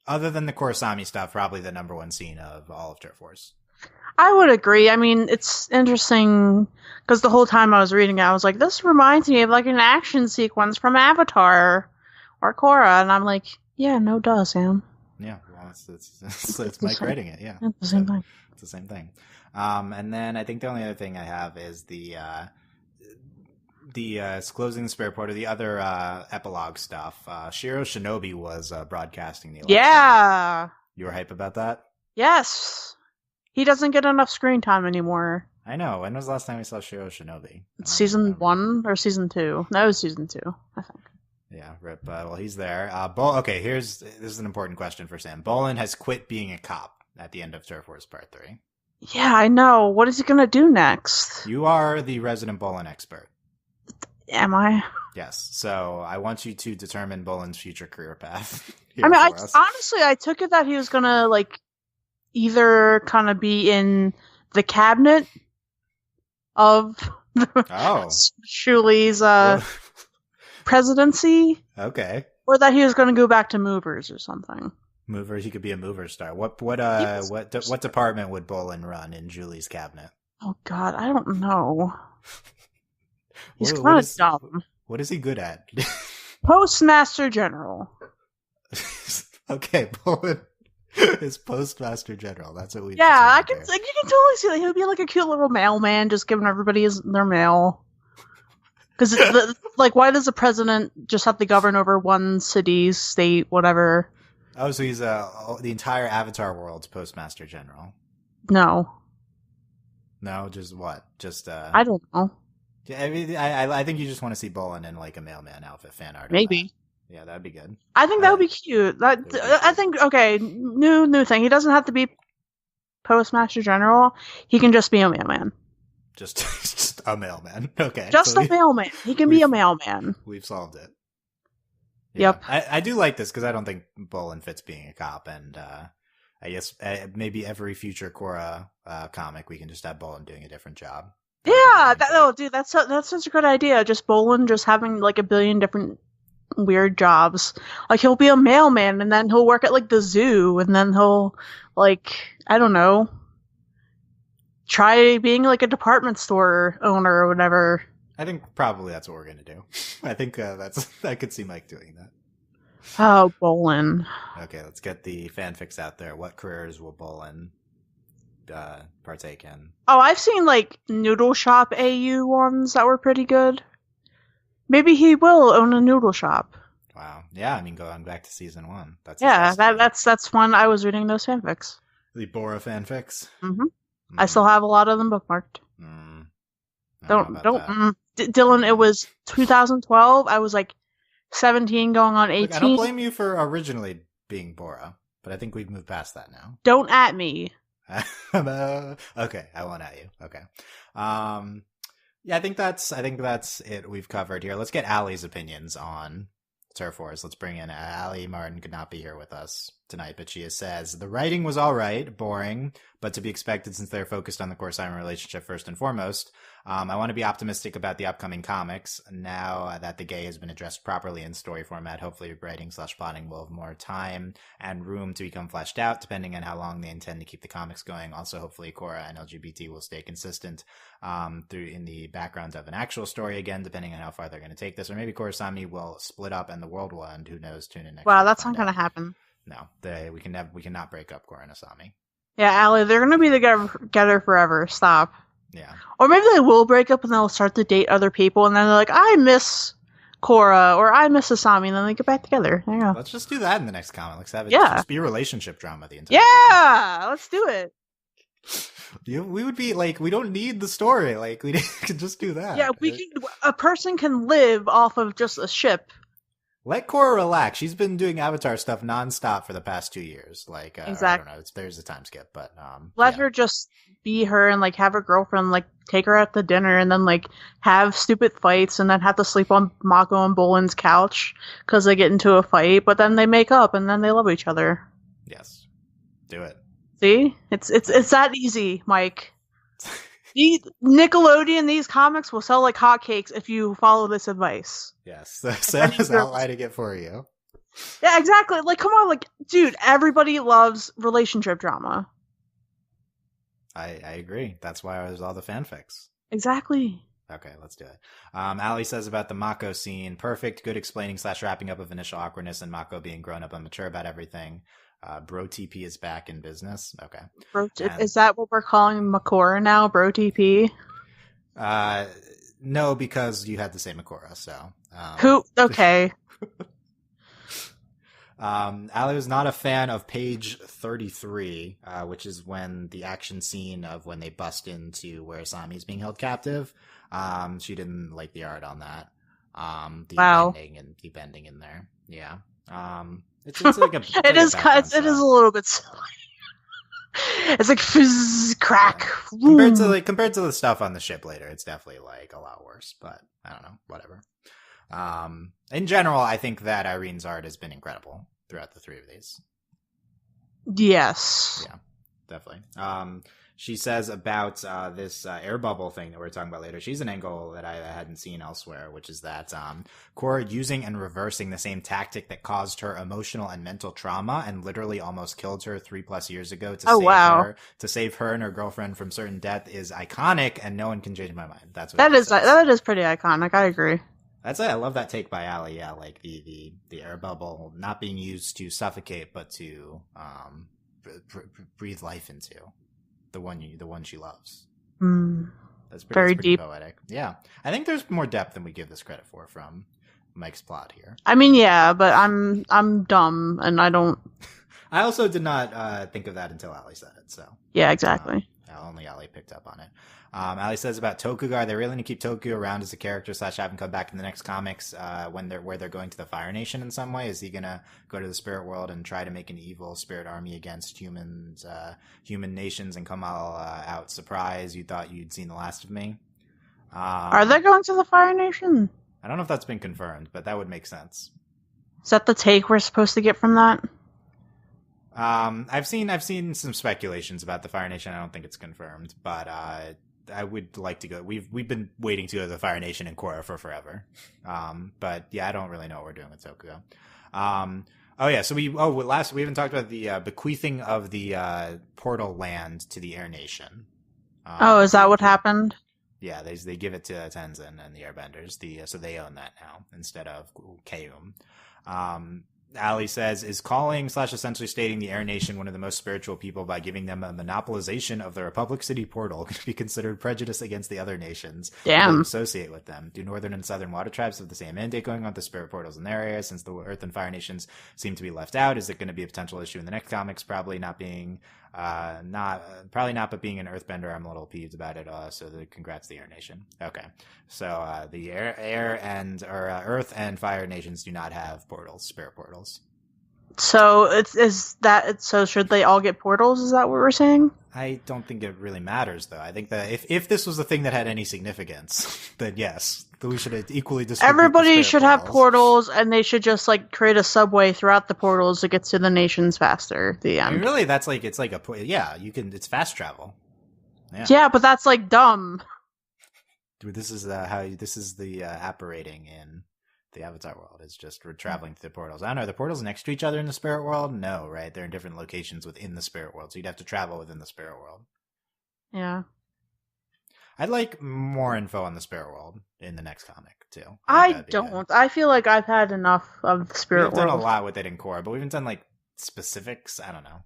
other than the Korosami stuff, probably the number one scene of all of Turf Wars. I would agree. I mean, it's interesting because the whole time I was reading it, I was like, this reminds me of like an action sequence from Avatar or Korra. And I'm like, yeah, no duh, Sam. Yeah, well, it's It's the Mike same. writing it. Yeah, It's the same thing. it's the same thing. And then I think the only other thing I have is the closing the spare part of the other epilogue stuff. Shiro Shinobi was broadcasting the election. Yeah. You were hype about that? Yes. He doesn't get enough screen time anymore. I know. When was the last time we saw Shiro Shinobi? It's season 1 or season 2? No, it was season 2, I think. Yeah, rip. Well, he's there. Okay, this is an important question for Sam. Bolin has quit being a cop at the end of Turf Wars Part 3. Yeah, I know. What is he gonna do next? You are the resident Bolin expert. Am I? Yes, so I want you to determine Bolin's future career path. I mean, us. honestly, I took it that he was gonna, like, either kind of be in the cabinet of Shuli's presidency, okay, or that he was gonna go back to Movers or something. Movers, he could be a mover star. What department would Bolin run in Julie's cabinet? Oh God, I don't know. He's kind of dumb. What is he good at? Postmaster General. Okay, Bolin is Postmaster General. That's what we. Yeah, I can. Like, you can totally see that he'll be like a cute little mailman, just giving everybody their mail. Because like, why does the president just have to govern over one city, state, whatever? Oh, so he's the entire Avatar world's Postmaster General. No, just what? Just I don't know. Yeah, I mean, I think you just want to see Bolin in like a mailman outfit, fan art. Maybe. Yeah, that'd be good. I think that would be cute. I think okay, new thing. He doesn't have to be Postmaster General. He can just be a mailman. Just a mailman. Okay. Just a mailman. He can be a mailman. We've solved it. Yeah. Yep. I do like this because I don't think Bolin fits being a cop, and I guess maybe every future Korra comic we can just have Bolin doing a different job. Yeah, dude, that's such a good idea. Just Bolin just having like a billion different weird jobs. Like he'll be a mailman, and then he'll work at like the zoo, and then he'll like, I don't know, try being like a department store owner or whatever. I think probably that's what we're gonna do. I think I could see Mike doing that. Oh, Bolin. Okay, let's get the fanfics out there. What careers will Bolin partake in? Oh, I've seen like Noodle Shop AU ones that were pretty good. Maybe he will own a noodle shop. Wow. Yeah, I mean, going back to season 1. That's when I was reading those fanfics. The Bora fanfics. Mm-hmm. I still have a lot of them bookmarked. Dylan, it was 2012. I was like 17 going on 18. Look, I don't blame you for originally being Bora, but I think we've moved past that now. Don't at me. Okay, I won't at you. Okay. Yeah, I think that's it we've covered here. Let's get Allie's opinions on Turf Wars. Let's bring in Allie. Martin could not be here with us tonight, but she says, the writing was all right, boring, but to be expected since they're focused on the Korra-Simon relationship first and foremost. I want to be optimistic about the upcoming comics now that the gay has been addressed properly in story format. Hopefully writing/plotting will have more time and room to become fleshed out, depending on how long they intend to keep the comics going. Also, hopefully Korra and LGBT will stay consistent through in the background of an actual story again, depending on how far they're going to take this. Or maybe Korrasami will split up and the world will end. Who knows? Tune in next Wow, week that's to not find going to out. happen. No, we cannot break up Korra and Asami. Yeah, Allie, they're going to be together forever. Stop. Yeah. Or maybe they will break up and they'll start to date other people, and then they're like, I miss Korra, or I miss Asami, and then they get back together. There you go. Let's just do that in the next comic. Let's have it just be a relationship drama the entire time. Let's do it. We would be like, we don't need the story. Like, we could just do that. Yeah, a person can live off of just a ship. Let Korra relax. She's been doing Avatar stuff nonstop for the past 2 years. Like, exactly. I don't know. There's a time skip, but let her just be her and like have a girlfriend, like take her out to dinner, and then like have stupid fights, and then have to sleep on Mako and Bolin's couch because they get into a fight, but then they make up and then they love each other. Yes, do it. See, it's that easy, Mike. Nickelodeon, these comics will sell like hotcakes if you follow this advice. Yes, Sam is outlining it for you. Yeah, exactly. Like, come on, like, dude, everybody loves relationship drama. I agree. That's why there's all the fanfics. Exactly. Okay, let's do it. Ali says about the Mako scene, perfect, good explaining / wrapping up of initial awkwardness and Mako being grown up and mature about everything. Bro TP is back in business. Okay. Is that what we're calling Makora now? Bro TP? No, because you had to say Makora, so. Who? Okay. Ali was not a fan of page 33, which is when the action scene of when they bust into where Asami is being held captive. She didn't like the art on that. The bending in there. Yeah. It's like a. It is a little bit silly. It's like fizz, crack. Yeah. Compared to the stuff on the ship later, it's definitely like a lot worse. But I don't know, whatever. In general, I think that Irene's art has been incredible throughout the 3 of these. Yes. Yeah, definitely. She says about this air bubble thing that we're talking about later. She's an angle that I hadn't seen elsewhere, which is that Korra using and reversing the same tactic that caused her emotional and mental trauma and literally almost killed her 3+ years ago to save her and her girlfriend from certain death is iconic, and no one can change my mind. That's what that is pretty iconic. I agree. That's it. I love that take by Ali. Yeah, like the air bubble not being used to suffocate, but to breathe life into. The one she loves. That's pretty deep, poetic. Yeah, I think there's more depth than we give this credit for from Mike's plot here. I mean, yeah, but I'm dumb and I don't. I also did not think of that until Ali said it. So yeah, exactly. Only Ali picked up on it. Ali says about Tokugar, they really need to keep Toku around as a character / have him come back in the next comics where they're going to the Fire Nation in some way. Is he gonna go to the spirit world and try to make an evil spirit army against human nations and come all out surprise? You thought you'd seen the last of me? Are they going to the Fire Nation? I don't know if that's been confirmed, but that would make sense. Is that the take we're supposed to get from that? I've seen some speculations about the Fire Nation. I don't think it's confirmed, but I would like to go. We've been waiting to go to the Fire Nation in Korra for forever. But yeah, I don't really know what we're doing with Tokuga. Oh yeah, so we haven't talked about the bequeathing of the portal land to the Air Nation. Is that what happened? Yeah, they give it to Tenzin and the Airbenders. So they own that now instead of Keum. Ali says, is calling / essentially stating the Air Nation one of the most spiritual people by giving them a monopolization of the Republic City portal can be considered prejudice against the other nations that associate with them. Do Northern and Southern water tribes have the same mandate going on with the spirit portals in their area? Since the Earth and Fire Nations seem to be left out, is it going to be a potential issue in the next comics? Probably not, but being an Earthbender, I'm a little peeved about it. So congrats the Air Nation. Okay, so the Earth and Fire Nations do not have portals, spirit portals. So so should they all get portals? Is that what we're saying? I don't think it really matters, though. I think that if this was a thing that had any significance, then yes, we should equally distribute. Everybody should have portals, and they should just like create a subway throughout the portals to get to the nations faster. The end. I mean, really, it's fast travel. Yeah, but that's like dumb. This is the apparating in the Avatar world. It's just we're traveling through the portals. I don't know. Are the portals next to each other in the spirit world? No, right? They're in different locations within the spirit world, so you'd have to travel within the spirit world. Yeah. I'd like more info on the spirit world in the next comic too. I don't. Good. I feel like I've had enough of the spirit world. We've done a lot with it in Korra, but we haven't done like specifics. I don't know.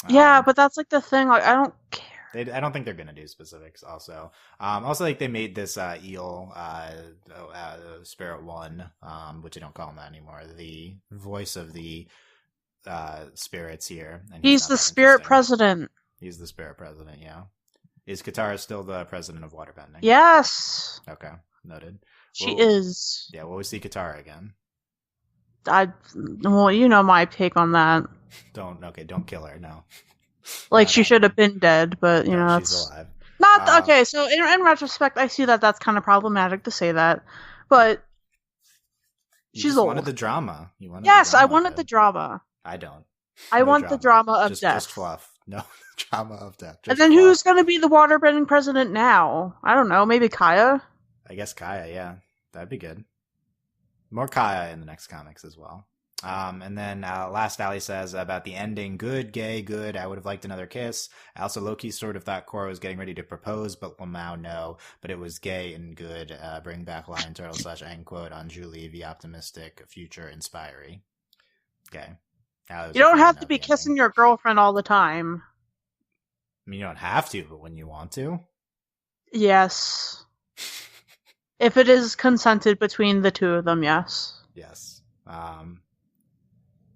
Yeah, but that's like the thing. Like, I don't care. I don't think they're gonna do specifics. Also, like they made this eel, Spirit One, which I don't call him that anymore. The voice of the spirits here. And he's the spirit president. He's the spirit president. Yeah. Is Katara still the president of waterbending? Yes. Okay, noted. She is. Yeah, will we see Katara again? Well, you know my take on that. Don't kill her. No. Like, she should have been dead, but, you know, she's alive. Not, okay, so in retrospect, I see that that's kind of problematic to say that, but she's old. You wanted the drama. I wanted the drama. I don't. I want the drama of death. Just fluff. No, drama of death. And then who's going to be the waterbending president now? I don't know, maybe Kaya? I guess Kaya, yeah. That'd be good. More Kaya in the next comics as well. And then last Ali says about the ending, good, gay, good. I would have liked another kiss. Also, Loki sort of thought Korra was getting ready to propose, but Lamau no. But it was gay and good. Bring back Lion Turtle / end quote on Julie, the optimistic, future inspiring. Okay. You don't have to be kissing your girlfriend all the time. I mean, you don't have to, but when you want to. Yes. If it is consented between the two of them, yes. Yes.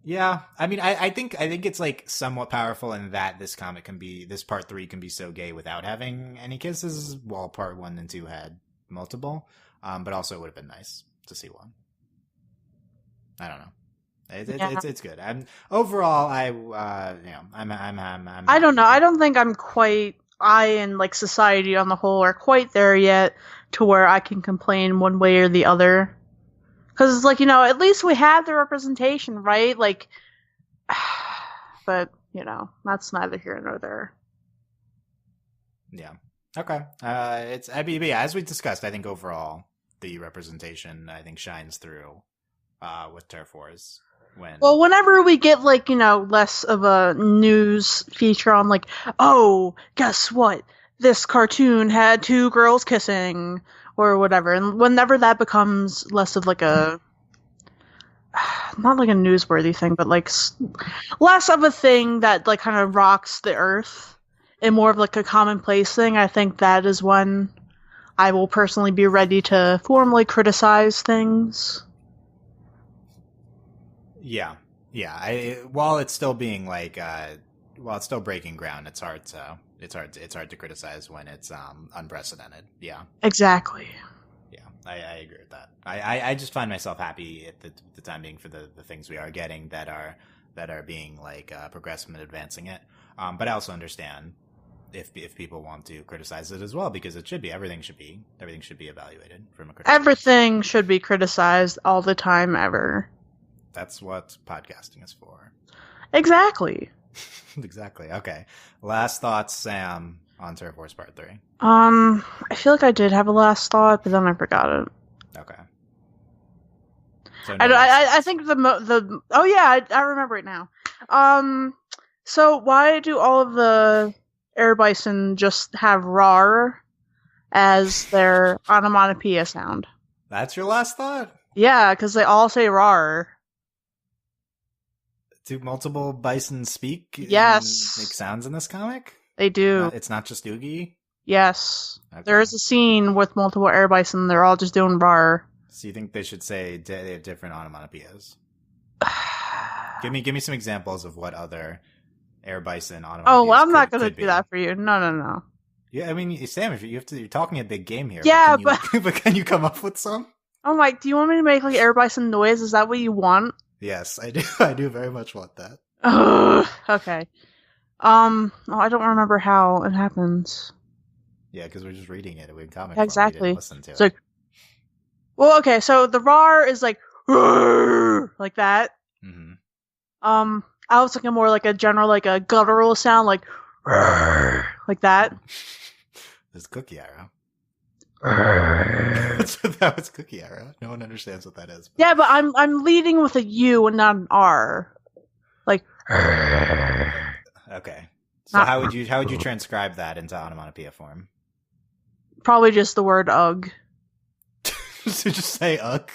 Yeah, I mean, I think it's like somewhat powerful in that this part 3 can be so gay without having any kisses, while part 1 and 2 had multiple. But also it would have been nice to see one. I don't know. It's good. Overall, I'm I don't know. I don't think I and like society on the whole are quite there yet to where I can complain one way or the other. Because it's like, you know, at least we have the representation, right? Like, but, you know, that's neither here nor there. Yeah. Okay. Yeah, as we discussed, I think overall the representation, I think, shines through with Turf Wars. Whenever we get, like, you know, less of a news feature on, like, oh, guess what? This cartoon had 2 girls kissing, or whatever. And whenever that becomes less of like not like a newsworthy thing, but like less of a thing that like kind of rocks the earth and more of like a commonplace thing, I think that is when I will personally be ready to formally criticize things. Yeah. While it's still being like, while it's still breaking ground, it's hard to criticize when it's unprecedented. Yeah. Exactly. Yeah, I agree with that. I just find myself happy at the time being for the things we are getting that are being like progressive and advancing it. But I also understand if people want to criticize it as well, because it should be everything should be evaluated from a critical everything should be criticized all the time ever. That's what podcasting is for. Exactly. Exactly. Okay. Last thoughts, Sam, on Turf Wars Part 3. I feel like I did have a last thought, but then I forgot it. Okay. So I think oh yeah, I remember it now. So why do all of the air bison just have "rar" as their onomatopoeia sound? That's your last thought? Yeah, because they all say "rar." Do multiple bison speak? Yes. Make sounds in this comic? They do. It's not just Oogie? Yes. Okay. There is a scene with multiple air bison. They're all just doing "rar." So you think they should say they have different onomatopoeias? Give me some examples of what other air bison onomatopoeias. Oh, well, I'm not going to do that for you. No. Yeah, I mean, Sam, if you're talking a big game here. Yeah, but can you come up with some? Oh my! Do you want me to make like air bison noise? Is that what you want? Yes, I do. I do very much want that. Okay. I don't remember how it happens. Yeah, because we're just reading it. We're comic. Exactly. We didn't listen to it. Like, well, okay. So the "rar" is like like that. Mm-hmm. I was thinking more like a general, like a guttural sound, like that. There's Cookie Arrow. That was cookie error. No one understands what that is. Yeah, but I'm leading with a U and not an R. Like. Okay. So how would you transcribe that into onomatopoeia form? Probably just the word ugh. So just say ugh.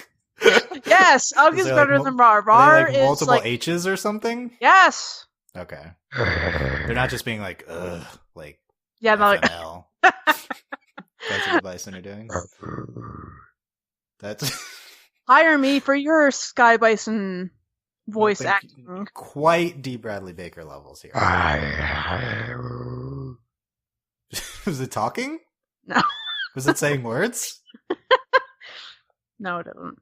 Yes, ugh is better than rar. Rar is multiple like H's or something. Yes. Okay. They're not just being like ugh, like yeah, not like. That's what the bison are doing. That's hire me for your Sky Bison voice acting. Quite D. Bradley Baker levels here. Was it talking? No. Was it saying words? No, it doesn't.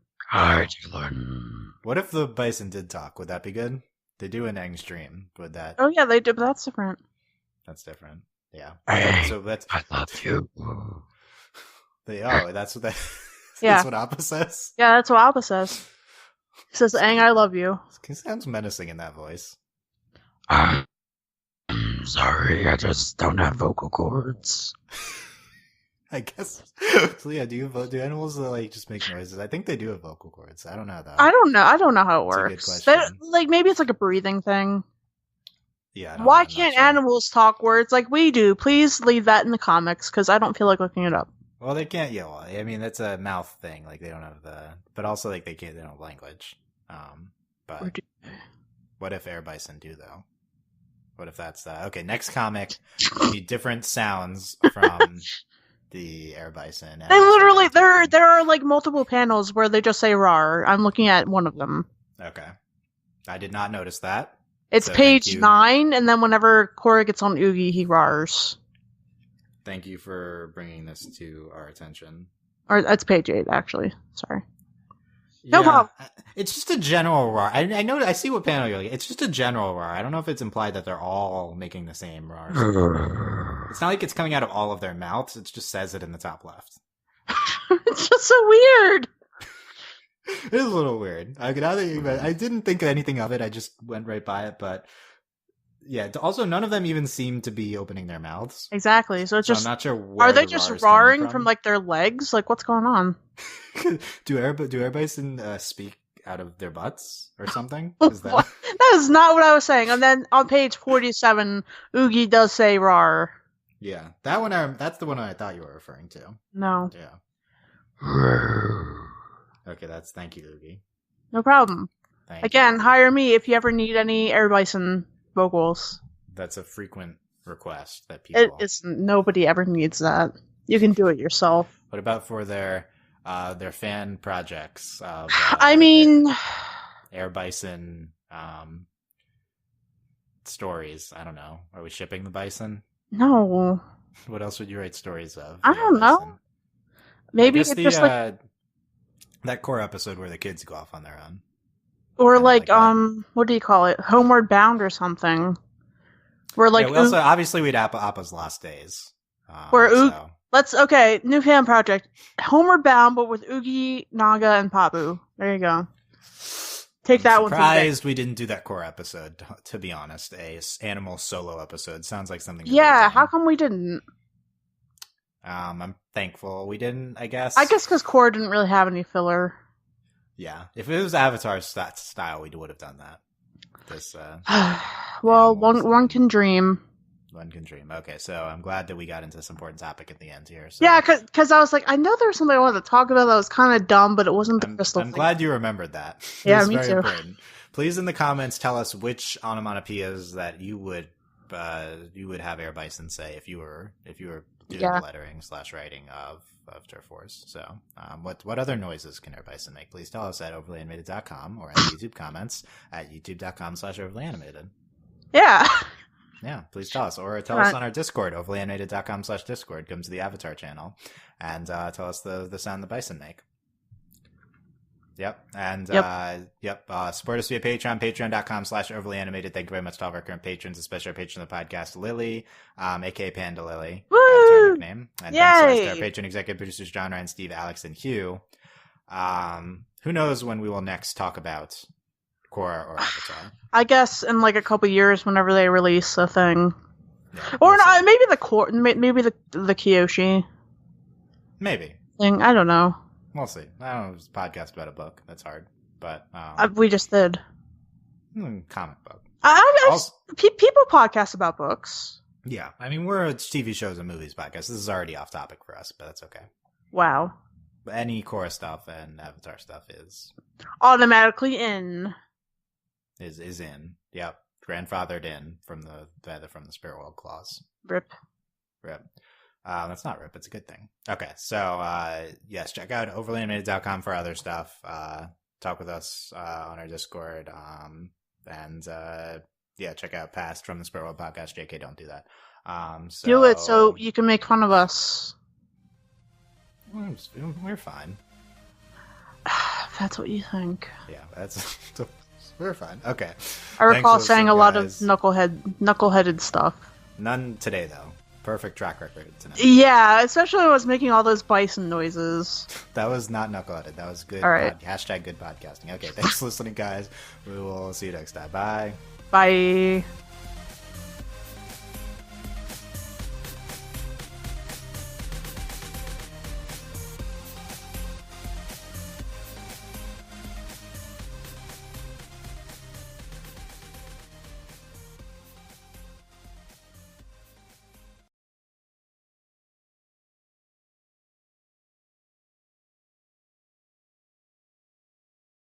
What if the bison did talk? Would that be good? They do in Aang's dream. Would that? Oh yeah, they do, but that's different. That's different. Yeah. Hey, so that's. I love you. That's what that. Yeah. That's what Appa says. Yeah, that's what Appa says. He says, "Aang, I love you." He sounds menacing in that voice. I'm sorry, I just don't have vocal cords. I guess. So yeah, do animals like just make noises? I think they do have vocal cords. I don't know though. I don't know how it That's works. a good question. Like maybe it's like a breathing thing. Yeah. Why can't animals talk words like we do? Please leave that in the comics because I don't feel like looking it up. Well, they can't yell. I mean, that's a mouth thing. Like they don't have but also like they don't have language. But what if air bison do though? What if that's okay? Next comic, we need different sounds from the air bison. They literally there are like multiple panels where they just say "rar." I'm looking at one of them. Okay, I did not notice that. It's so page 9, and then whenever Korra gets on Oogie, he rars. Thank you for bringing this to our attention. Or that's page 8, actually. Sorry. No problem. It's just a general rar. I know. I see what panel you're like. It's just a general rar. I don't know if it's implied that they're all making the same rar. It's not like it's coming out of all of their mouths. It just says it in the top left. It's just so weird. It is a little weird. I didn't think anything of it. I just went right by it. But yeah, also none of them even seem to be opening their mouths. Exactly. So it's just. I'm not sure. Where are they just rarring from like their legs? Like what's going on? do air bison speak out of their butts or something? Is that? That is not what I was saying. And then on page 47, Oogie does say rar. Yeah, that one. That's the one I thought you were referring to. No. Yeah. Okay, thank you, Oogie. No problem. Again, you. hire me if you ever need any air bison vocals. That's a frequent request that people. Nobody ever needs that. You can do it yourself. What about for their fan projects? Of, I mean, air bison stories. I don't know. Are we shipping the bison? No. What else would you write stories of? I don't know. Maybe it's just like that core episode where the kids go off on their own. Or like what do you call it? Homeward Bound or something. Where like obviously we'd Appa's Lost Days. New fan project. Homeward Bound, but with Oogie, Naga, and Pabu. There you go. Take that one. Surprised we didn't do that core episode. To be honest, animal solo episode sounds like something. Yeah, how come we didn't? I'm thankful we didn't. I guess because Korra didn't really have any filler. Yeah, if it was Avatar's style, we would have done that. This. Well, one can dream. One can dream. Okay, so I'm glad that we got into this important topic at the end here. So. Yeah, because I was like, I know there was something I wanted to talk about that was kind of dumb, but it wasn't the crystal thing. I'm glad you remembered that. Yeah, me too. Important. Please, in the comments, tell us which onomatopoeias that you would have Air Bison say if you were doing the lettering / writing of Turf Wars. So, what other noises can Air Bison make? Please tell us at overlyanimated.com or in the YouTube comments at youtube.com/overlyanimated. Yeah. Yeah, please tell us. Or tell us on our Discord, overlyanimated.com/Discord. Come to the Avatar channel and tell us the sound the bison make. Yep. And, support us via Patreon, patreon.com/overlyanimated. Thank you very much to all of our current patrons, especially our patron of the podcast, Lily, aka Panda Lily. Woo! That's our nickname. And Yay! thanks to our patron executive producers, John Ryan, Steve, Alex, and Hugh. Who knows when we will next talk about Korra or Avatar? I guess in like a couple years, whenever they release a thing, maybe the Kyoshi. Maybe. thing. I don't know. We'll see. I don't know. It's a podcast about a book. That's hard, but We just did. comic book. People podcast about books. Yeah, I mean we're a TV shows and movies podcast. This is already off topic for us, but that's okay. Wow. But any Korra stuff and Avatar stuff is Automatically in. Is in. Yep, grandfathered in from the Spirit World clause. Rip. That's not rip. It's a good thing. Okay, so yes, check out overlyanimated.com for other stuff. Talk with us on our Discord. And check out Past from the Spirit World podcast. JK, don't do that. Do it so you can make fun of us. We're fine. That's what you think. Yeah, we're fine. Okay. I recall saying a lot of knuckleheaded stuff. None today, though. Perfect track record tonight. Yeah, especially when I was making all those bison noises. That was not knuckleheaded. That was good. All right. Hashtag good podcasting. Okay, thanks for listening, guys. We will see you next time. Bye. Bye.